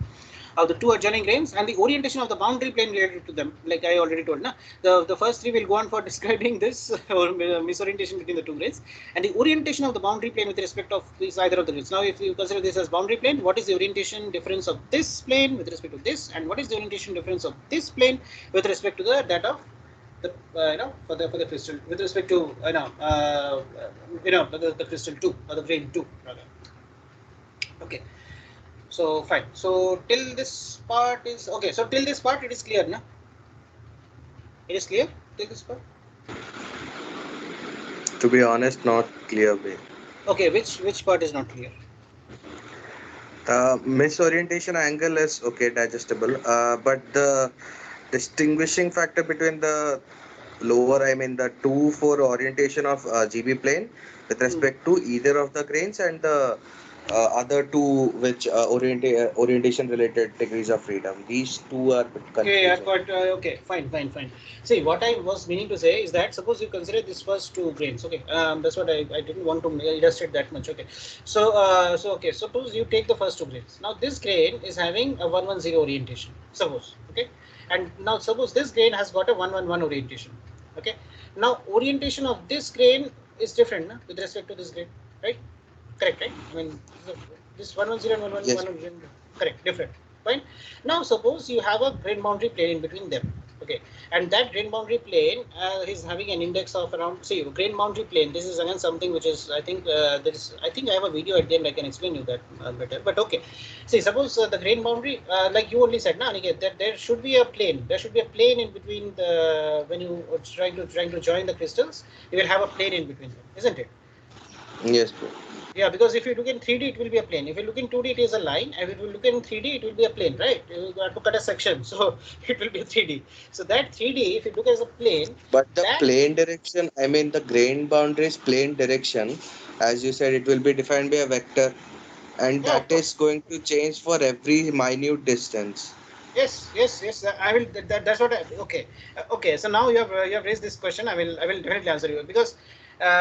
of the 2 adjoining grains and the orientation of the boundary plane related to them. Like I already told, the first 3 will go on for describing this misorientation between the 2 grains and the orientation of the boundary plane with respect of these either of the grains. Now, if you consider this as boundary plane, what is the orientation difference of this plane with respect to this, and what is the orientation difference of this plane with respect to the that of the for the crystal with respect to the crystal 2 or the grain 2 rather. Okay, so fine. So till this part is okay. So till this part it is clear, na? It is clear till this part. To be honest, not clear. Way. Okay, which part is not clear? The misorientation angle is okay, digestible. But the distinguishing factor between the lower, I mean the 2 for orientation of GB plane with respect to either of the grains and the other 2 which orientation related degrees of freedom. These 2 are confusing. Okay, I've got okay, fine. See, what I was meaning to say is that suppose you consider this first 2 grains. Okay, that's what I didn't want to illustrate that much. Okay, so okay, suppose you take the first 2 grains. Now this grain is having a 110 orientation. Suppose, okay, and now suppose this grain has got a 111 orientation. Okay, now orientation of this grain is different with respect to this grain, right? Correct, right? I mean, this 110 and 111, Yes. correct, different. Fine. Now, suppose you have a grain boundary plane in between them. Okay, and that grain boundary plane is having an index of around. See, grain boundary plane. This is again something which is, I think, there is. I think I have a video at the end. I can explain you that better. But okay, see, suppose the grain boundary, like you only said, na, Aniket, that there should be a plane. There should be a plane in between the when you are trying to join the crystals. You will have a plane in between them, isn't it? Yes, bro. Yeah, because if you look in 3D, it will be a plane. If you look in 2D, it is a line. And if you look in 3D, it will be a plane, right? You have to cut a section, so it will be 3D. So that 3D, if you look as a plane, But the that plane direction, I mean the grain boundaries plane direction, as you said, it will be defined by a vector, and yeah, of that is course. going to change for every minute distance. Yes, yes, yes. I will. That's what. Okay, okay. So now you have raised this question. I will definitely answer you because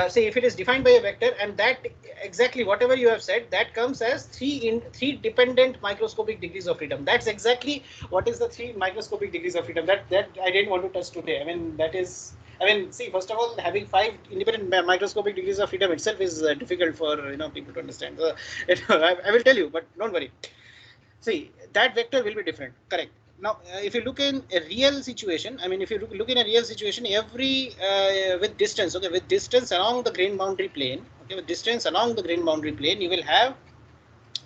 see if it is defined by a vector and that exactly whatever you have said that comes as three dependent microscopic degrees of freedom. That's exactly what is the three microscopic degrees of freedom. That I didn't want to touch today. I mean that is. I mean, see, first of all, having five independent microscopic degrees of freedom itself is difficult for people to understand. So, I will tell you, but don't worry. See, that vector will be different. Correct. Now, if you look in a real situation, I mean, if you look in a real situation, every with distance, okay, with distance along the grain boundary plane, okay, with distance along the grain boundary plane, you will have,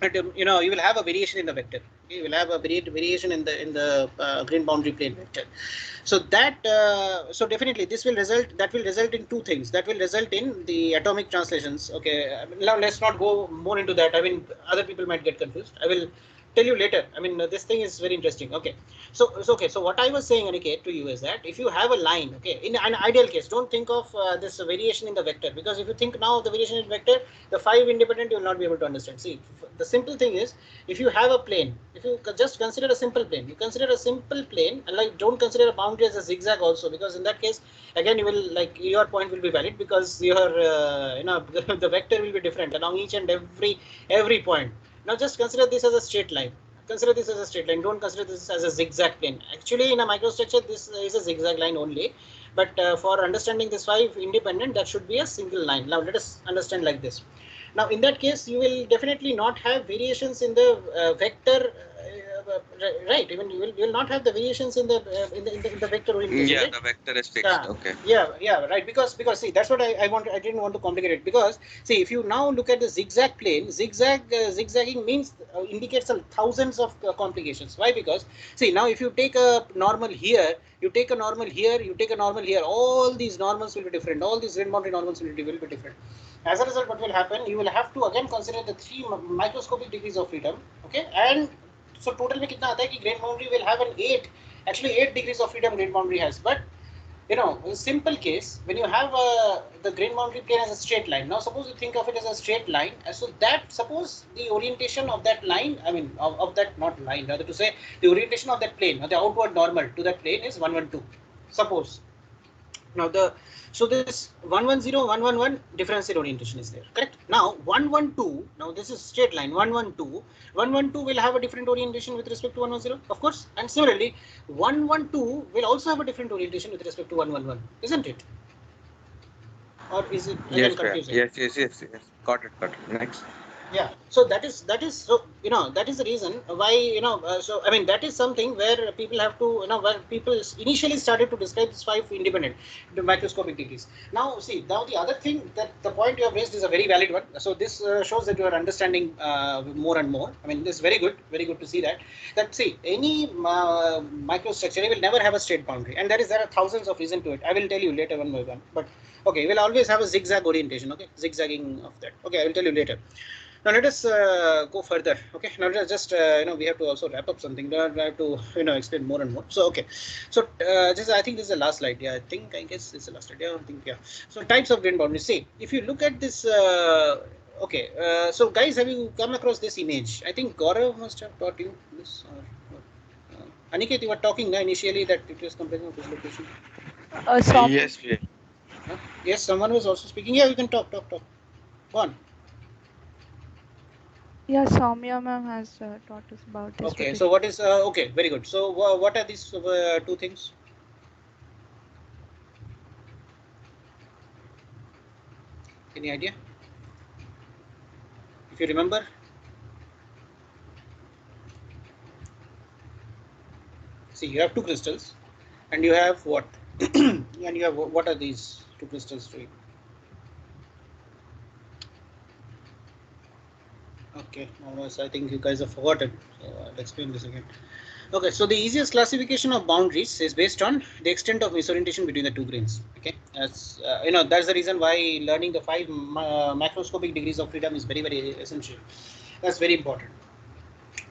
you will have a variation in the vector. Okay, you will have a variation in the grain boundary plane vector. So that, so definitely this will result. That will result in two things. That will result in the atomic translations. Okay, now let's not go more into that. I mean, other people might get confused. I will tell you later. I mean, this thing is very interesting. Okay, so okay. So what I was saying, Aniket, to you is that if you have a line, okay, in an ideal case, don't think of this variation in the vector, because if you think now of the variation in vector, the five independent you will not be able to understand. See, the simple thing is, if you have a plane, if you just consider a simple plane, you consider a simple plane, and like don't consider a boundary as a zigzag also, because in that case, again, you will like your point will be valid because your the vector will be different along each and every point. Now just consider this as a straight line. Consider this as a straight line. Don't consider this as a zigzag plane. Actually, in a microstructure, this is a zigzag line only. But for understanding this five independent, that should be a single line. Now let us understand like this. Now in that case, you will definitely not have variations in the vector, right? Even you will not have the variations in the in the vector orientation, Yeah, right? the vector is fixed. Yeah, Okay. yeah, right. Because see, that's what I didn't want to complicate it. Because see, if you now look at the zigzag plane, zigzagging means indicates some thousands of complications. Why? Because see, now if you take a normal here, you take a normal here, you take a normal here, all these normals will be different. All these grain boundary normals will be different. As a result, what will happen? You will have to again consider the three microscopic degrees of freedom. Okay, and so total में कितना आता है कि grain boundary will have an actually 8 degrees of freedom grain boundary has, but in a simple case, when you have the grain boundary plane as a straight line, now suppose you think of it as a straight line, so that suppose the orientation of that line, I mean of that not line, rather to say the orientation of that plane, or the outward normal to that plane is 112. Suppose. Now so this 110, 111 differential orientation is there, correct? Now 112, now this is straight line 112, 112 will have a different orientation with respect to 110, of course, and similarly 112 will also have a different orientation with respect to 111, isn't it? Or is it again Yes, sir. confusing? Yes. Got it. Next. Yeah, so that is so that is the reason why so I mean that is something where people have to where people initially started to describe these five independent the microscopic degrees. Now see, now the other thing, that the point you have raised is a very valid one. So this shows that you are understanding more and more. I mean, this is very good to see that see, any microstructure will never have a straight boundary, and there are thousands of reasons to it. I will tell you later one by one, but okay, we'll always have a zigzag orientation. Okay, zigzagging of that. Okay, I will tell you later. Now let us go further. Okay. Now just we have to also wrap up something. We have to explain more and more. So okay. So I think this is the last slide. Yeah, I guess it's the last slide. Yeah, I think yeah. So types of grain boundaries. See, if you look at this. Okay. So guys, have you come across this image? I think Gaurav must have taught you this. Aniket, you were talking initially that it was comprising of this location. Some Yes, we. Yes, someone was also speaking. Yeah, you can talk. Go on. Yeah, Soumya ma'am has taught us about this Okay, so rotation. what is okay? Very good. So what are these two things? Any idea? you remember. See, you have two crystals, and you have what? And you have what are these two crystals doing? Okay, I think you guys have forgotten, so I'll explain this again. Okay, so the easiest classification of boundaries is based on the extent of misorientation between the two grains. Okay, as that's the reason why learning the 5 macroscopic degrees of freedom is very, very essential. That's very important.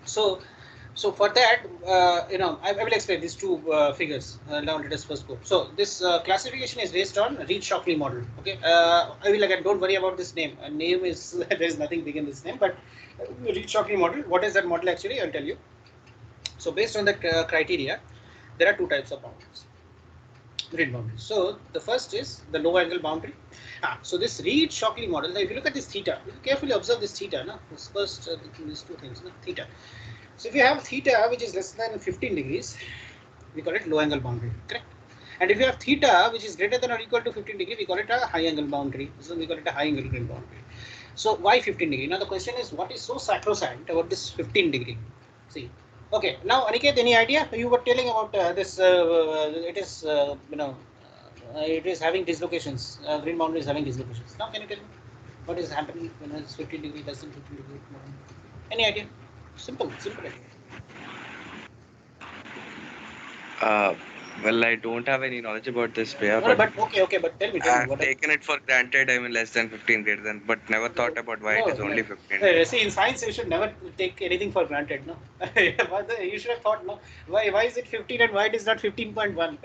So for that, I will explain these two figures. Now let us first go. So this classification is based on Reed-Shockley model. Okay, I will again, don't worry about this name. Name is there is nothing big in this name, but Reed-Shockley model. What is that model actually? I'll tell you. So based on that criteria, there are two types of boundaries. Grid boundaries. So the first is the low angle boundary. So this Reed-Shockley model. Now if you look at this theta, you carefully observe this theta. No, first these two things. No? Theta. So if you have theta which is less than 15 degrees, we call it low angle boundary, correct? And if you have theta which is greater than or equal to 15 degree, we call it a high angle boundary. So we call it a high angle grid boundary. So why 15 degree? Now the question is, what is so sacrosanct about this 15 degree? See, okay. Now Aniket, any idea? You were telling about this. It is it is having dislocations. Grid boundary is having dislocations. Now can you tell me what is happening when it's 15 degree less than 15 degree? Any idea? Simple. Well, I don't have any knowledge about this, Priya, but okay, but tell me. I've taken it for granted. I mean, less than 15 greater than, but never thought about why it is only 15. See, in science, you should never take anything for granted, no? You should have thought, no? Why is it 15 and why it is not 15.1?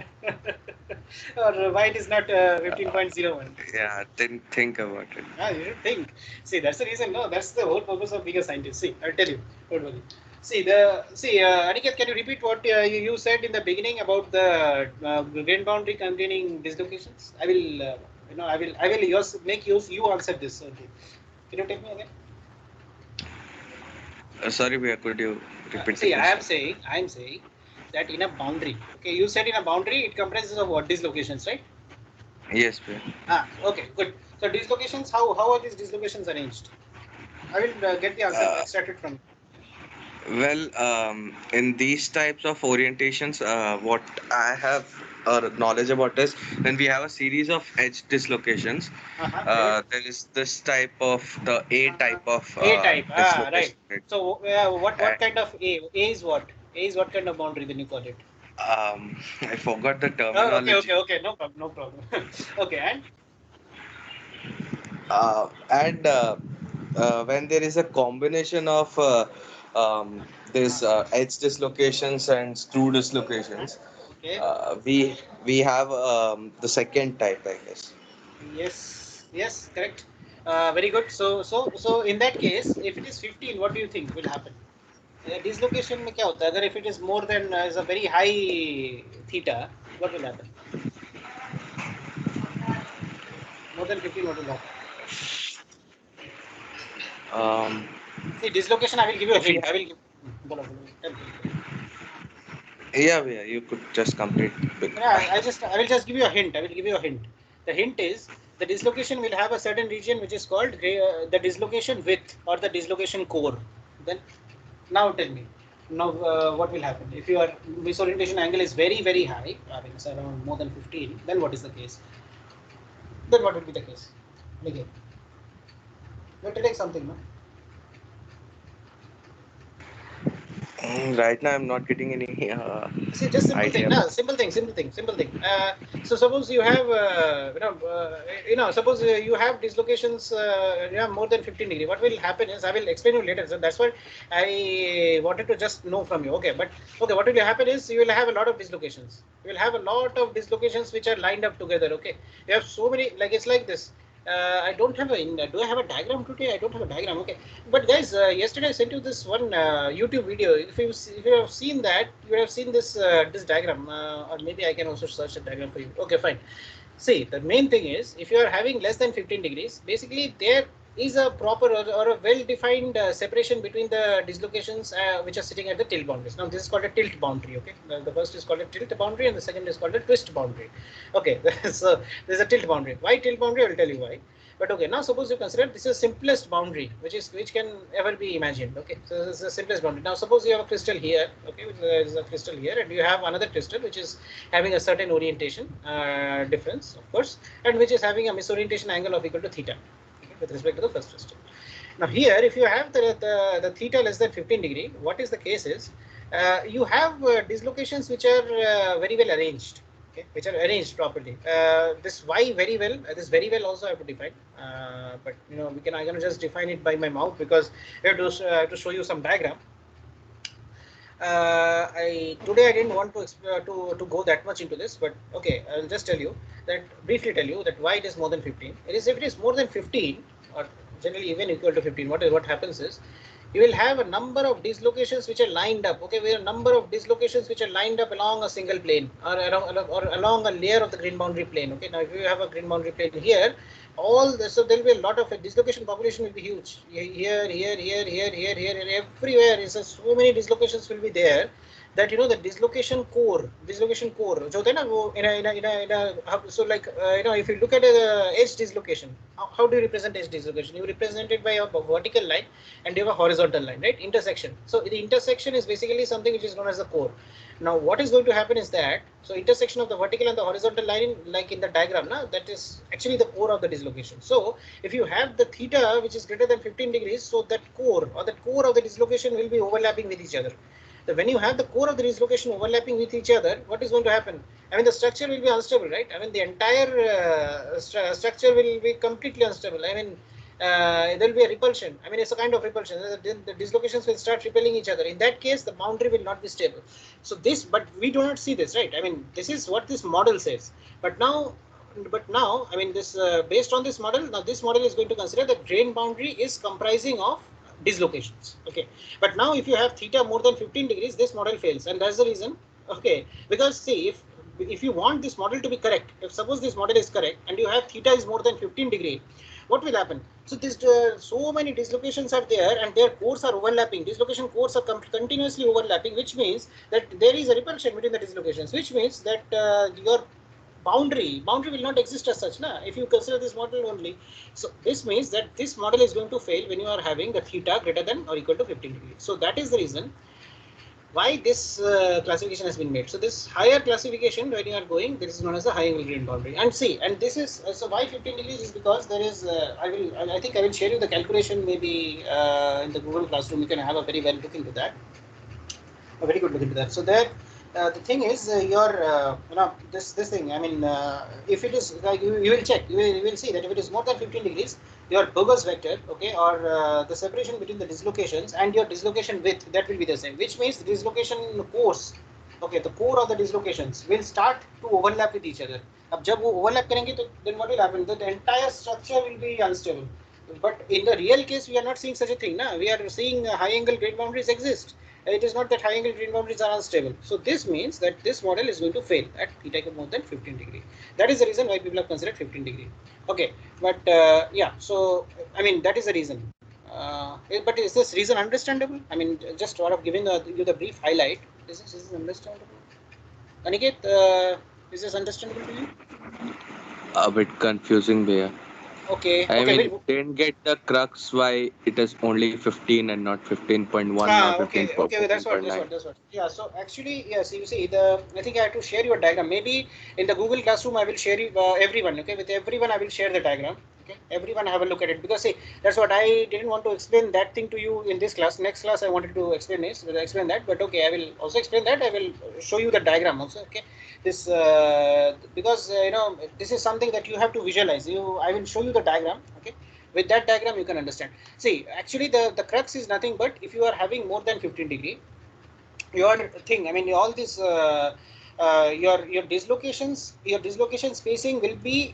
Or why it is not 15.01? Yeah, didn't think about it. You should think. See, that's the reason, no? That's the whole purpose of being a scientist. See, I'll tell you. Don't worry. Aniket, can you repeat what you said in the beginning about the grain boundary containing dislocations? I will, make use. You answer this. Okay. Can you take me again? Sorry, Priya, could you repeat? See, I am saying that in a boundary. Okay, you said in a boundary it comprises of what? Dislocations, right? Yes, Priya. Okay, good. So dislocations, how are these dislocations arranged? I will get the answer extracted from you. Well, in these types of orientations, what I have knowledge about is when we have a series of edge dislocations, there is this type of the A type of A type. Right. So what kind of A? A is what? A is what kind of boundary then you call it? I forgot the terminology. Okay. No problem. Okay, and when there is a combination of this edge dislocations and screw dislocations, okay. we have the second type, I guess. Yes, correct. Very good. So in that case, if it is 15, what do you think will happen? Dislocation में क्या होता है? अगर if it is more than is a very high theta, what will happen? More than 15, what will happen? See, dislocation, I will give you a hint. Yeah, you could just complete. Yeah, I will just give you a hint. The hint is the dislocation will have a certain region which is called the dislocation width or the dislocation core. Then, now tell me. Now, what will happen? If your misorientation angle is very, very high, I mean, it's around more than 15, then what is the case? Then what will be the case? Again, you have to take something, no? Right now, I'm not getting any See, just simple idea. Thing. No, simple thing. So suppose you have, suppose you have dislocations, more than 15 degree. What will happen is, I will explain you later. So that's what I wanted to just know from you. Okay, but okay, what will happen is you will have a lot of dislocations. You will have a lot of dislocations which are lined up together. Okay, you have so many. Like it's like this. I don't have do I have a diagram today? I don't have a diagram. Okay, but guys, yesterday I sent you this one YouTube video. If you have seen that, you would have seen this this diagram, or maybe I can also search a diagram for you. Okay, fine. See, the main thing is if you are having less than 15 degrees, basically there is a proper or a well-defined separation between the dislocations which are sitting at the tilt boundaries. Now this is called a tilt boundary. Okay, the first is called a tilt boundary and the second is called a twist boundary. Okay, so there's a tilt boundary. Why tilt boundary? I will tell you why. But okay, now suppose you consider this is the simplest boundary which can ever be imagined. Okay, so this is the simplest boundary. Now suppose you have a crystal here, okay, which is a crystal here, and you have another crystal which is having a certain orientation difference, of course, and which is having a misorientation angle of equal to theta, okay, with respect to the first crystal. Now here, if you have the theta less than 15 degree, what is the case is you have dislocations which are very well arranged. Okay, which are arranged properly. This y very well. This very well also I have to define. But you know, I can just define it by my mouth because I have to show you some diagram. Today I didn't want to go that much into this, but okay, I'll just briefly tell you that why it is more than 15. If it is more than 15 or generally even equal to 15, what happens is you will have a number of dislocations which are lined up. Okay, we have a number of dislocations which are lined up along a single plane or along a layer of the green boundary plane. Okay, now if you have a green boundary plane here, so there will be a lot of dislocation population will be huge. Here, everywhere. So many dislocations will be there that you know the dislocation core. जो होता है ना वो so like if you look at edge dislocation, how do you represent edge dislocation? You represent it by a vertical line and you have a horizontal line, right? Intersection. So the intersection is basically something which is known as the core. Now what is going to happen is that intersection of the vertical and the horizontal line, like in the diagram, that is actually the core of the dislocation. So if you have the theta which is greater than 15 degrees, so that core of the dislocation will be overlapping with each other. So when you have the core of the dislocation overlapping with each other, what is going to happen? I mean, the structure will be unstable, right? I mean, the entire structure will be completely unstable. I mean, there will be a repulsion. I mean, it's a kind of repulsion. The dislocations will start repelling each other. In that case, the boundary will not be stable. So but we do not see this, right? I mean, this is what this model says. But now, I mean, this based on this model, now this model is going to consider the grain boundary is comprising of dislocations. Okay, but now if you have theta more than 15 degrees, this model fails, and that's the reason. Okay, because see, if you want this model to be correct, if suppose this model is correct and you have theta is more than 15 degree, what will happen? So this so many dislocations are there and their cores are overlapping. Dislocation cores are continuously overlapping, which means that there is a repulsion between the dislocations, which means that your boundary will not exist as such, if you consider this model only. So this means that this model is going to fail when you are having the theta greater than or equal to 15 degrees. So that is the reason why this classification has been made. So this higher classification, when you are going, this is known as the high angle grain boundary. And see, and this is so why 15 degrees is because there is I think I will share you the calculation maybe in the Google Classroom. You can have a very well look into that, a very good look into that. So that the thing is this thing, I mean, if it is like you will check, you will see that if it is more than 15 degrees, your Burgers vector, okay, or the separation between the dislocations and your dislocation width, that will be the same, which means the dislocation cores, okay, the core of the dislocations will start to overlap with each other. अब जब वो overlap करेंगे तो then what will happen? The entire structure will be unstable. But in the real case, we are not seeing such a thing. We are seeing high angle grain boundaries exist. It is not that high angle grain boundaries are unstable. So this means that this model is going to fail at theta more than 15 degree. That is the reason why people have considered 15 degree. Okay, but yeah, so I mean that is the reason. But is this reason understandable? I mean, just sort of giving you the brief highlight. Is this understandable? Aniket, is this understandable to you? A bit confusing there. Okay. I mean, didn't get the crux why it is only 15 and not 15.1 or 15.9. Okay, that's what. Yeah, so actually, yes, you see, I think I have to share your diagram. Maybe in the Google Classroom, I will share you everyone. Okay, with everyone, I will share the diagram. Okay, everyone have a look at it, because see, that's what I didn't want to explain that thing to you in this class. Next class, I wanted to explain that, but okay, I will also explain that. I will show you the diagram also. Okay, this because this is something that you have to visualize. I will show you the diagram. Okay, with that diagram you can understand. See, actually the crux is nothing but if you are having more than 15 degree, your thing, I mean, all this your dislocation spacing will be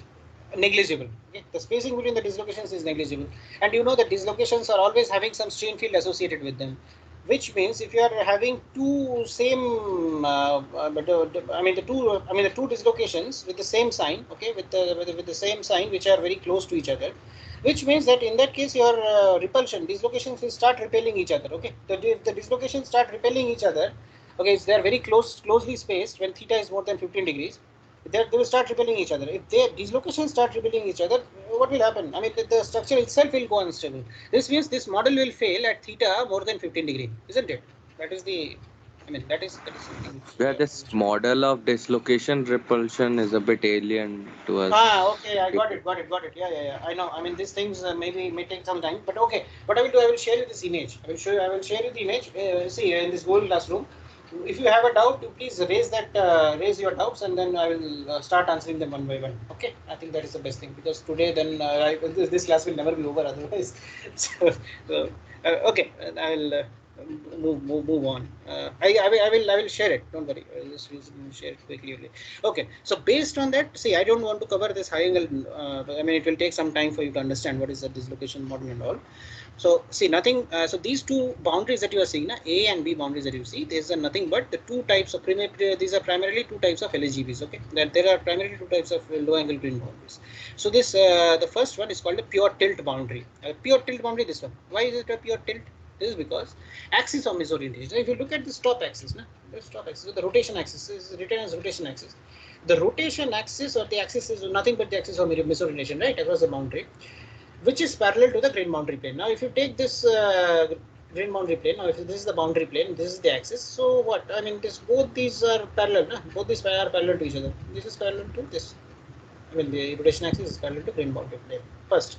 negligible. Okay? The spacing between the dislocations is negligible, and you know that dislocations are always having some strain field associated with them, which means if you are having two same the two dislocations with the same sign, okay, with the same sign which are very close to each other, which means that in that case your dislocations will start repelling each other. Okay, if the dislocations start repelling each other, okay, they are very closely spaced when theta is more than 15 degrees. they will start repelling each other. If these locations start repelling each other, what will happen? I mean, the structure itself will go unstable. This means this model will fail at theta more than 15 degree, isn't it? That is the, I mean, that is something which, Yeah, this model of dislocation repulsion is a bit alien to us. Okay, I got it. Yeah. I know. I mean, these things maybe may take some time, but okay. What I will do, I will share you this image. I will share you the image. See, in this Google Classroom. If you have a doubt, please raise your doubts, and then I will start answering them one by one. Okay, I think that is the best thing, because today then this class will never be over otherwise. Okay, I will move on. I will share it. Don't worry. I will just share it quickly. Okay, so based on that, see, I don't want to cover this high angle. I mean, it will take some time for you to understand what is the dislocation model and all. So see, nothing. So these two boundaries that you are seeing, A and B boundaries that you see, these are nothing but the two types of these are primarily two types of LHGBs. Okay, there are primarily two types of low angle green boundaries. So this the first one is called a pure tilt boundary. Pure tilt boundary. This one. Why is it a pure tilt? This is because axis of misorientation. If you look at the top axis, so the rotation axis is written as rotation axis. The rotation axis or the axis is nothing but the axis of misorientation, right, across the boundary, which is parallel to the grain boundary plane. Now, if you take this grain boundary plane, now if this is the boundary plane, this is the axis. So what? I mean, both these are parallel. No? Both these are parallel to each other. This is parallel to this. I mean, the rotation axis is parallel to grain boundary plane. First.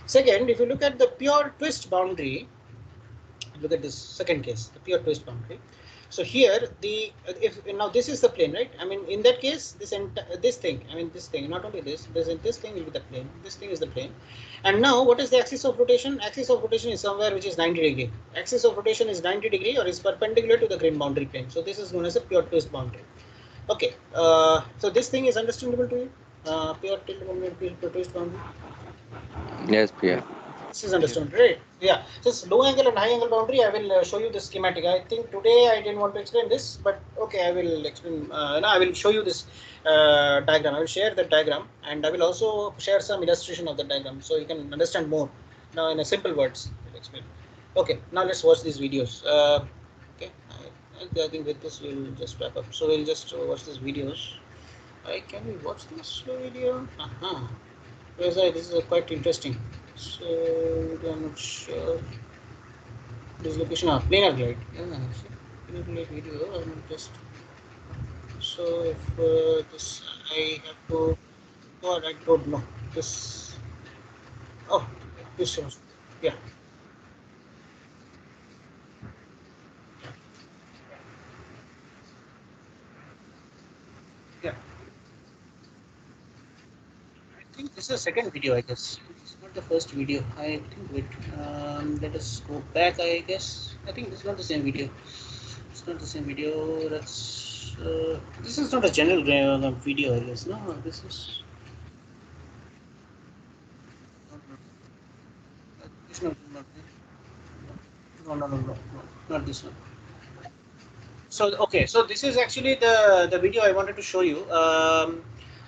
Second, if you look at the pure twist boundary, look at this second case, the pure twist boundary. So here if now this is the plane, right? I mean, in that case, this thing, not only this thing will be the plane. This thing is the plane. And now what is the axis of rotation? Axis of rotation is somewhere which is 90 degree. Axis of rotation is 90 degree or is perpendicular to the grain boundary plane. So this is known as a pure twist boundary. Okay. So this thing is understandable to you? Pure twist boundary. Yes, Priya. This is understood, right? Yeah. So this low angle and high angle boundary, I will show you the schematic. I think today I didn't want to explain this, but okay, I will explain. I will show you this diagram. I will share the diagram, and I will also share some illustration of the diagram, so you can understand more. Now, in a simple words, I'll explain. Okay. Now let's watch these videos. Okay. I think with this we'll just wrap up. So we'll just watch these videos. Can we watch this video? Yes, this is quite interesting. So I'm not sure. Dislocation of planar glide. Yeah, planar glide video. I'm just. So if this I have to. God, I don't know this. Oh, this shows. Yeah. Yeah. I think this is the second video. I guess it's not the first video. I think. Wait. Let us go back. I guess. I think this is not the same video. It's not the same video. This is not a general video, I guess. No, this is. It's not no, not this one. So okay, so this is actually the video I wanted to show you.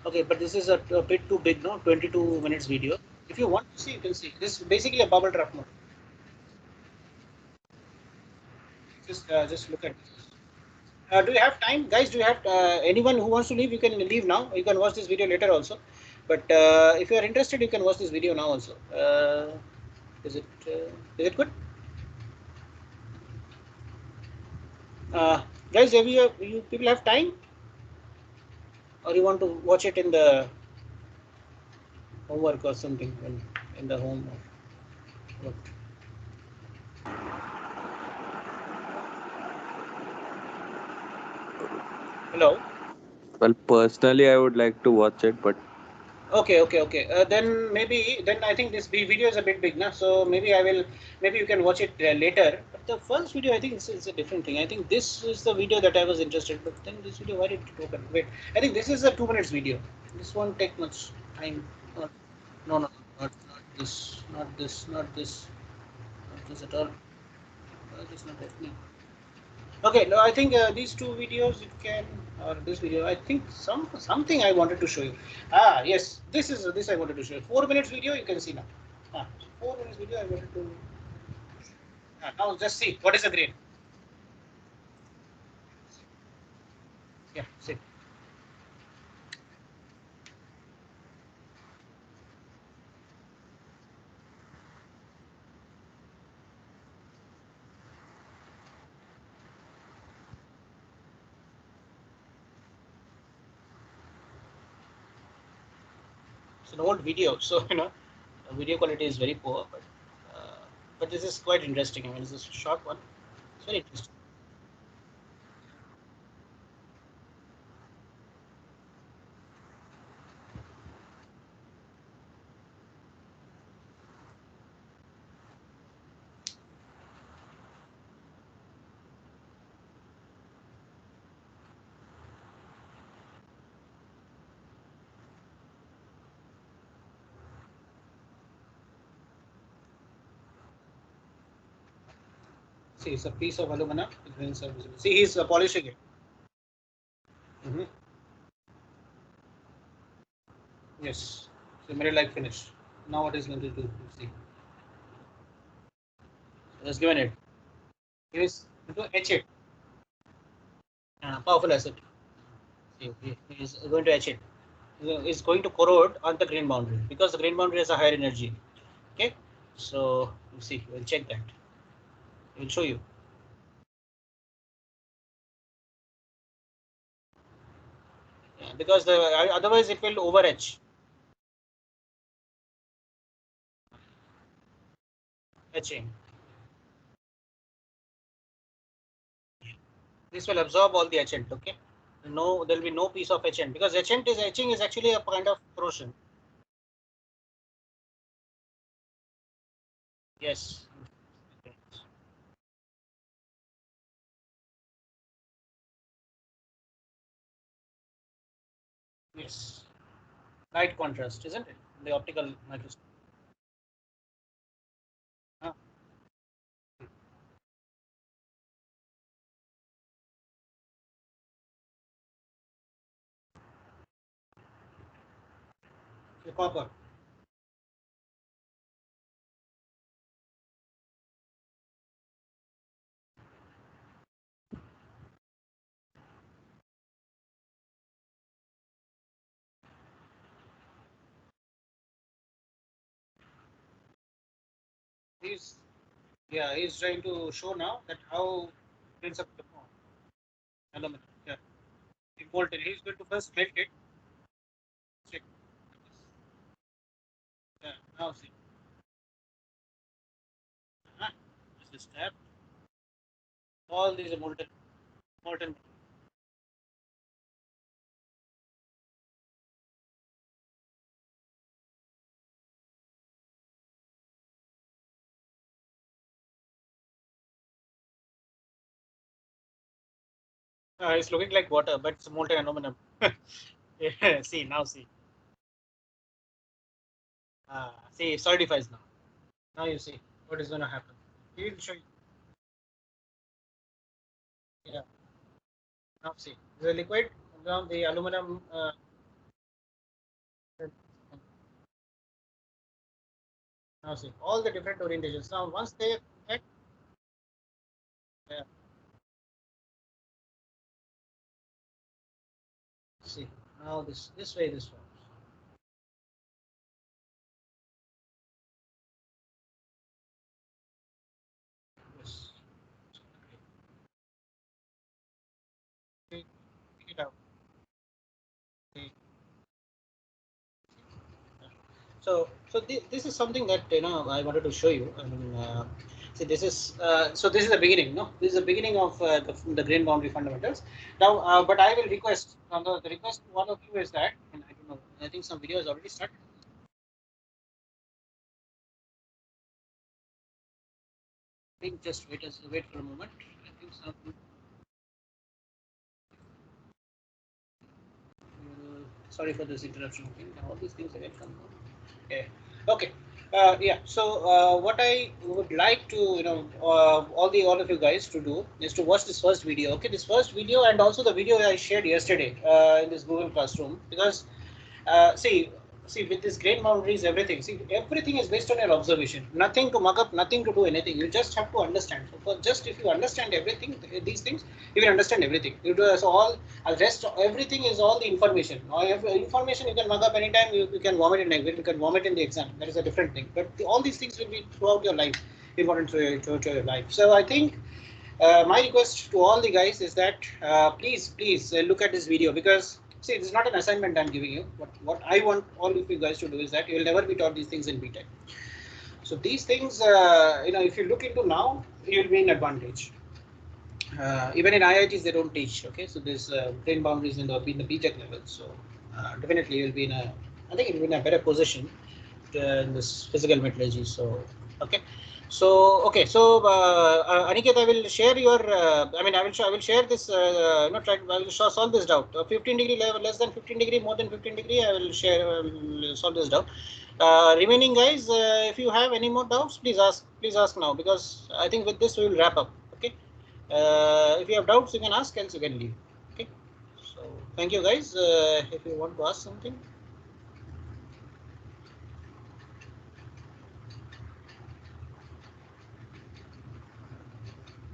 Okay, but this is a bit too big, no? 22 minutes video. If you want to see, you can see. This is basically a bubble trap mode. Just look at this. Do you have time, guys? Do you have anyone who wants to leave? You can leave now. You can watch this video later also. But if you are interested, you can watch this video now also. Is it good? Guys, you people have time, or you want to watch it in the homework or something in the home? Or what? Hello. Well, personally, I would like to watch it, but Okay. Then I think this video is a bit big now, so maybe you can watch it later. But the first video, I think it's a different thing. I think this is the video that I was interested, but then this video, why did it open? Wait, I think this is a 2 minutes video. This won't take much time. No, not this, not this at all. It's not opening. Okay, no, I think these two videos you can, or this video, I think something I wanted to show you. Yes, this I wanted to show you. 4 minutes video you can see now. 4 minutes video I wanted to. Now just see what is the grade. Yeah, see. It's an old video, so the video quality is very poor, but this is quite interesting. I mean, this is a short one. It's very interesting. See, it's a piece of alumina. The grains are visible. See, he's polishing it. Yes, so mirror-like finish. Now what is going to do? See, just given it. He is going to etch it. Powerful acid. See, he is going to etch it. Is going to corrode on the grain boundary because the grain boundary has a higher energy. Okay, so you see, we'll check that. We'll show you. Yeah, because otherwise it will over etch. Etching. This will absorb all the etchant. Okay, no, there will be no piece of etchant because etching is actually a kind of corrosion. Yes. Yes. Light contrast, isn't it? The optical microscope. Ah. The copper. He's he's trying to show now that how builds up the aluminum. Yeah, molten. He's going to first melt it. Check. Yeah, now see. This is tap. All these are molten. It's looking like water, but it's molten aluminum. Yeah, see now, see. See, it solidifies now. Now you see what is going to happen. He will show you. Yeah. Now see, the liquid, now the aluminum. Now see all the different orientations. Now once they get, see now this way this forms. Yes. Take it out. See. So this is something that I wanted to show you. I mean, see, this is this is the beginning. No, this is the beginning of the grain boundary fundamentals. Now, but I will request the request to one of you is that, and I don't know. I think some video has already started. I think just wait for a moment. I think some. Sorry for this interruption. All these things again come. Okay. Okay. Yeah. So what I would like to all of you guys to do is to watch this first video. Okay, this first video and also the video I shared yesterday in this Google Classroom, because see with this grain boundaries, everything is based on your observation. Nothing to mug up, nothing to do anything. You just have to understand. So for just if you understand everything, these things, you will understand everything. You do so all rest. Everything is all the information. All information you can mug up anytime. You can vomit in exam. You can vomit in the exam. That is a different thing. But all these things will be throughout your life, important to your life. So I think. My request to all the guys is that please look at this video, because See, it's not an assignment I'm giving you. What I want all of you guys to do is that you will never be taught these things in BTech. So these things, if you look into now, you'll be in advantage. Even in IITs, they don't teach. Okay, so there's grain boundaries in the BTech level. So definitely you'll be in a, I think you'll be in a better position in this physical metallurgy. So okay. So okay, so Aniket, I will share your. I will share this. I will solve this doubt. 15-degree level, less than 15-degree, more than 15-degree. I will share. I will solve this doubt. Remaining guys, if you have any more doubts, please ask. Please ask now, because I think with this we will wrap up. Okay. If you have doubts, you can ask. Else you can leave. Okay. So thank you guys. If you want to ask something.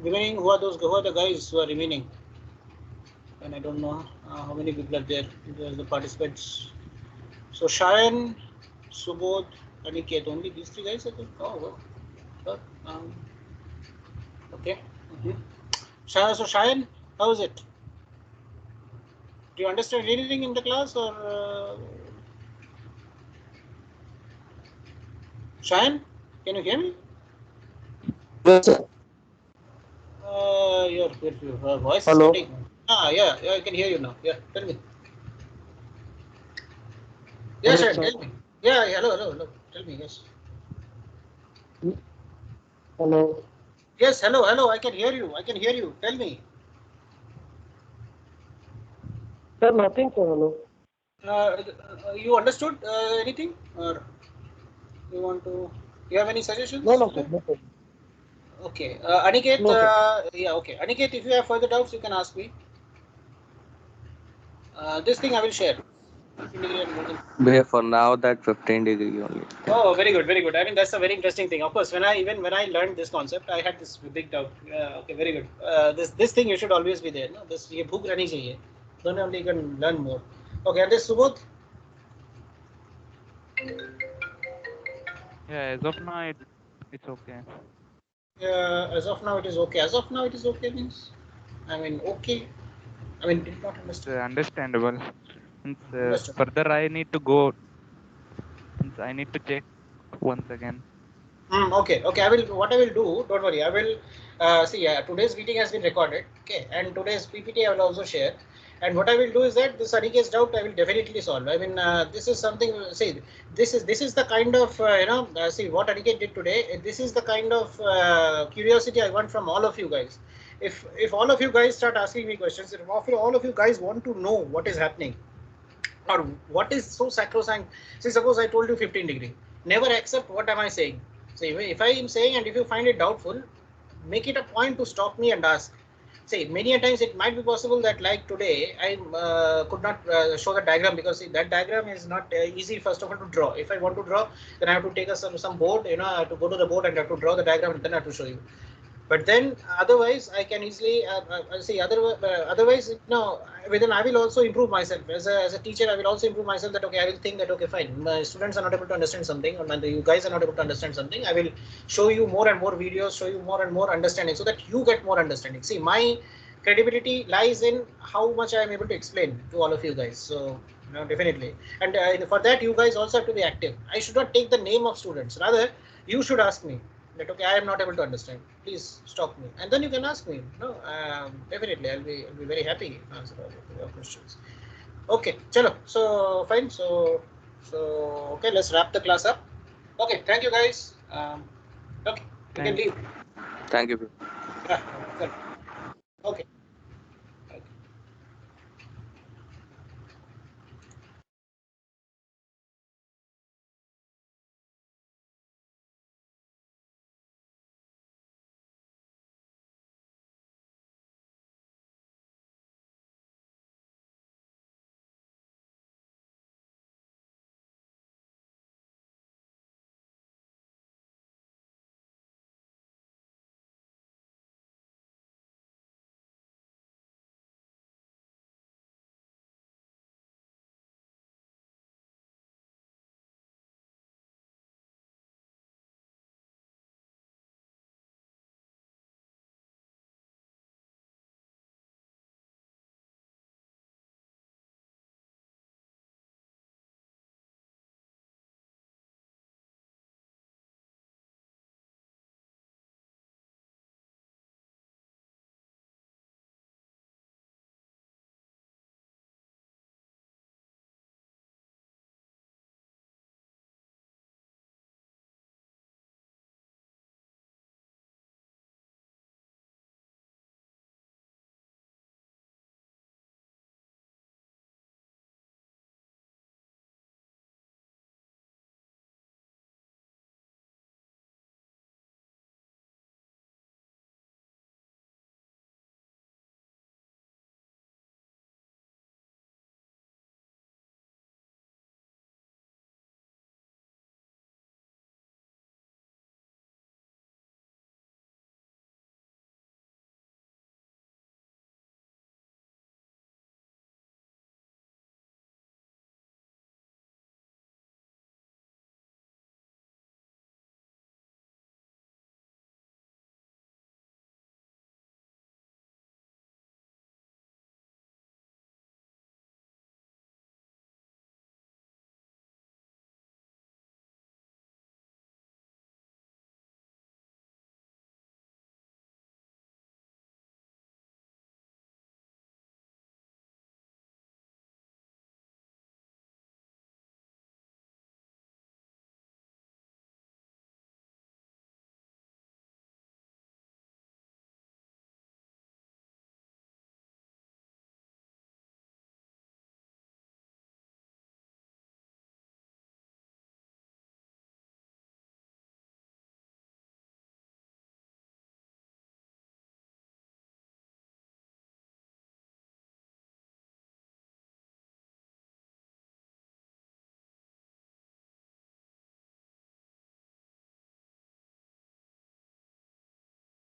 Remaining, who are the guys who are remaining? And I don't know how many people are there. There's the participants. So Shayan, Subodh, Aniket, only these three guys, I think. Oh, well. Okay. So Shayan, how is it? Do you understand anything in the class, or Shayan? Can you hear me? Yes, sir. Your voice Hello. is cutting. Yeah, I can hear you now. Yeah, tell me. Yes, Hello, Shayan, sir. tell me. Yeah, hello. Tell me, yes. Hello. Yes, hello. I can hear you. Tell me. Sir, nothing, sir. Hello. You understood anything, or you want to? You have any suggestions? No, sir. No, sir. Okay, Aniket. No, sir. Yeah, okay. Aniket, if you have further doubts, you can ask me. This thing I will share. 15-degree and more than. For now, that 15-degree only. Oh, very good. I mean, that's a very interesting thing. Of course, when I learned this concept, I had this big doubt. Okay, very good. This thing you should always be there. No, this ये भूख रहनी चाहिए. Then only you can learn more. Okay, and this Subodh. Yeah, as of now, it's okay. As of now, it is okay. As of now, it is okay means, I mean, okay. I mean, did not It's understand. understandable. Understood. Further, I need to go. I need to check once again. Okay. What I will do, don't worry. I will see. Today's meeting has been recorded. Okay, and today's PPT I will also share. And what I will do is that this Aniket's doubt I will definitely solve. I mean, this is something. See, this is the kind of see what Aniket did today. This is the kind of curiosity I want from all of you guys. If all of you guys start asking me questions, if all of you guys want to know what is happening, or what is so sacrosanct. See, suppose I told you 15-degree. Never accept what am I saying. So if I am saying, and if you find it doubtful, make it a point to stop me and ask. See, many a times it might be possible that, like today, I could not show the diagram, because see, that diagram is not easy, first of all, to draw. If I want to draw, then I have to take some board, I have to go to the board and I have to draw the diagram, and then I have to show you. But then otherwise I can easily see otherwise within I will also improve myself as a teacher. I will also improve myself, that okay, I will think that okay, fine, my students are not able to understand something, or you guys are not able to understand something. I will show you more and more videos, show you more and more understanding, so that you get more understanding. See, my credibility lies in how much I am able to explain to all of you guys. So definitely, and for that you guys also have to be active. I should not take the name of students, rather you should ask me that okay, I am not able to understand, please stop me, and then you can ask me. Definitely I'll be very happy to answer all of your questions. Okay, chalo. So fine. So okay, let's wrap the class up. Okay, thank you guys. Okay, you can leave. Thank you. Yeah, good. Okay.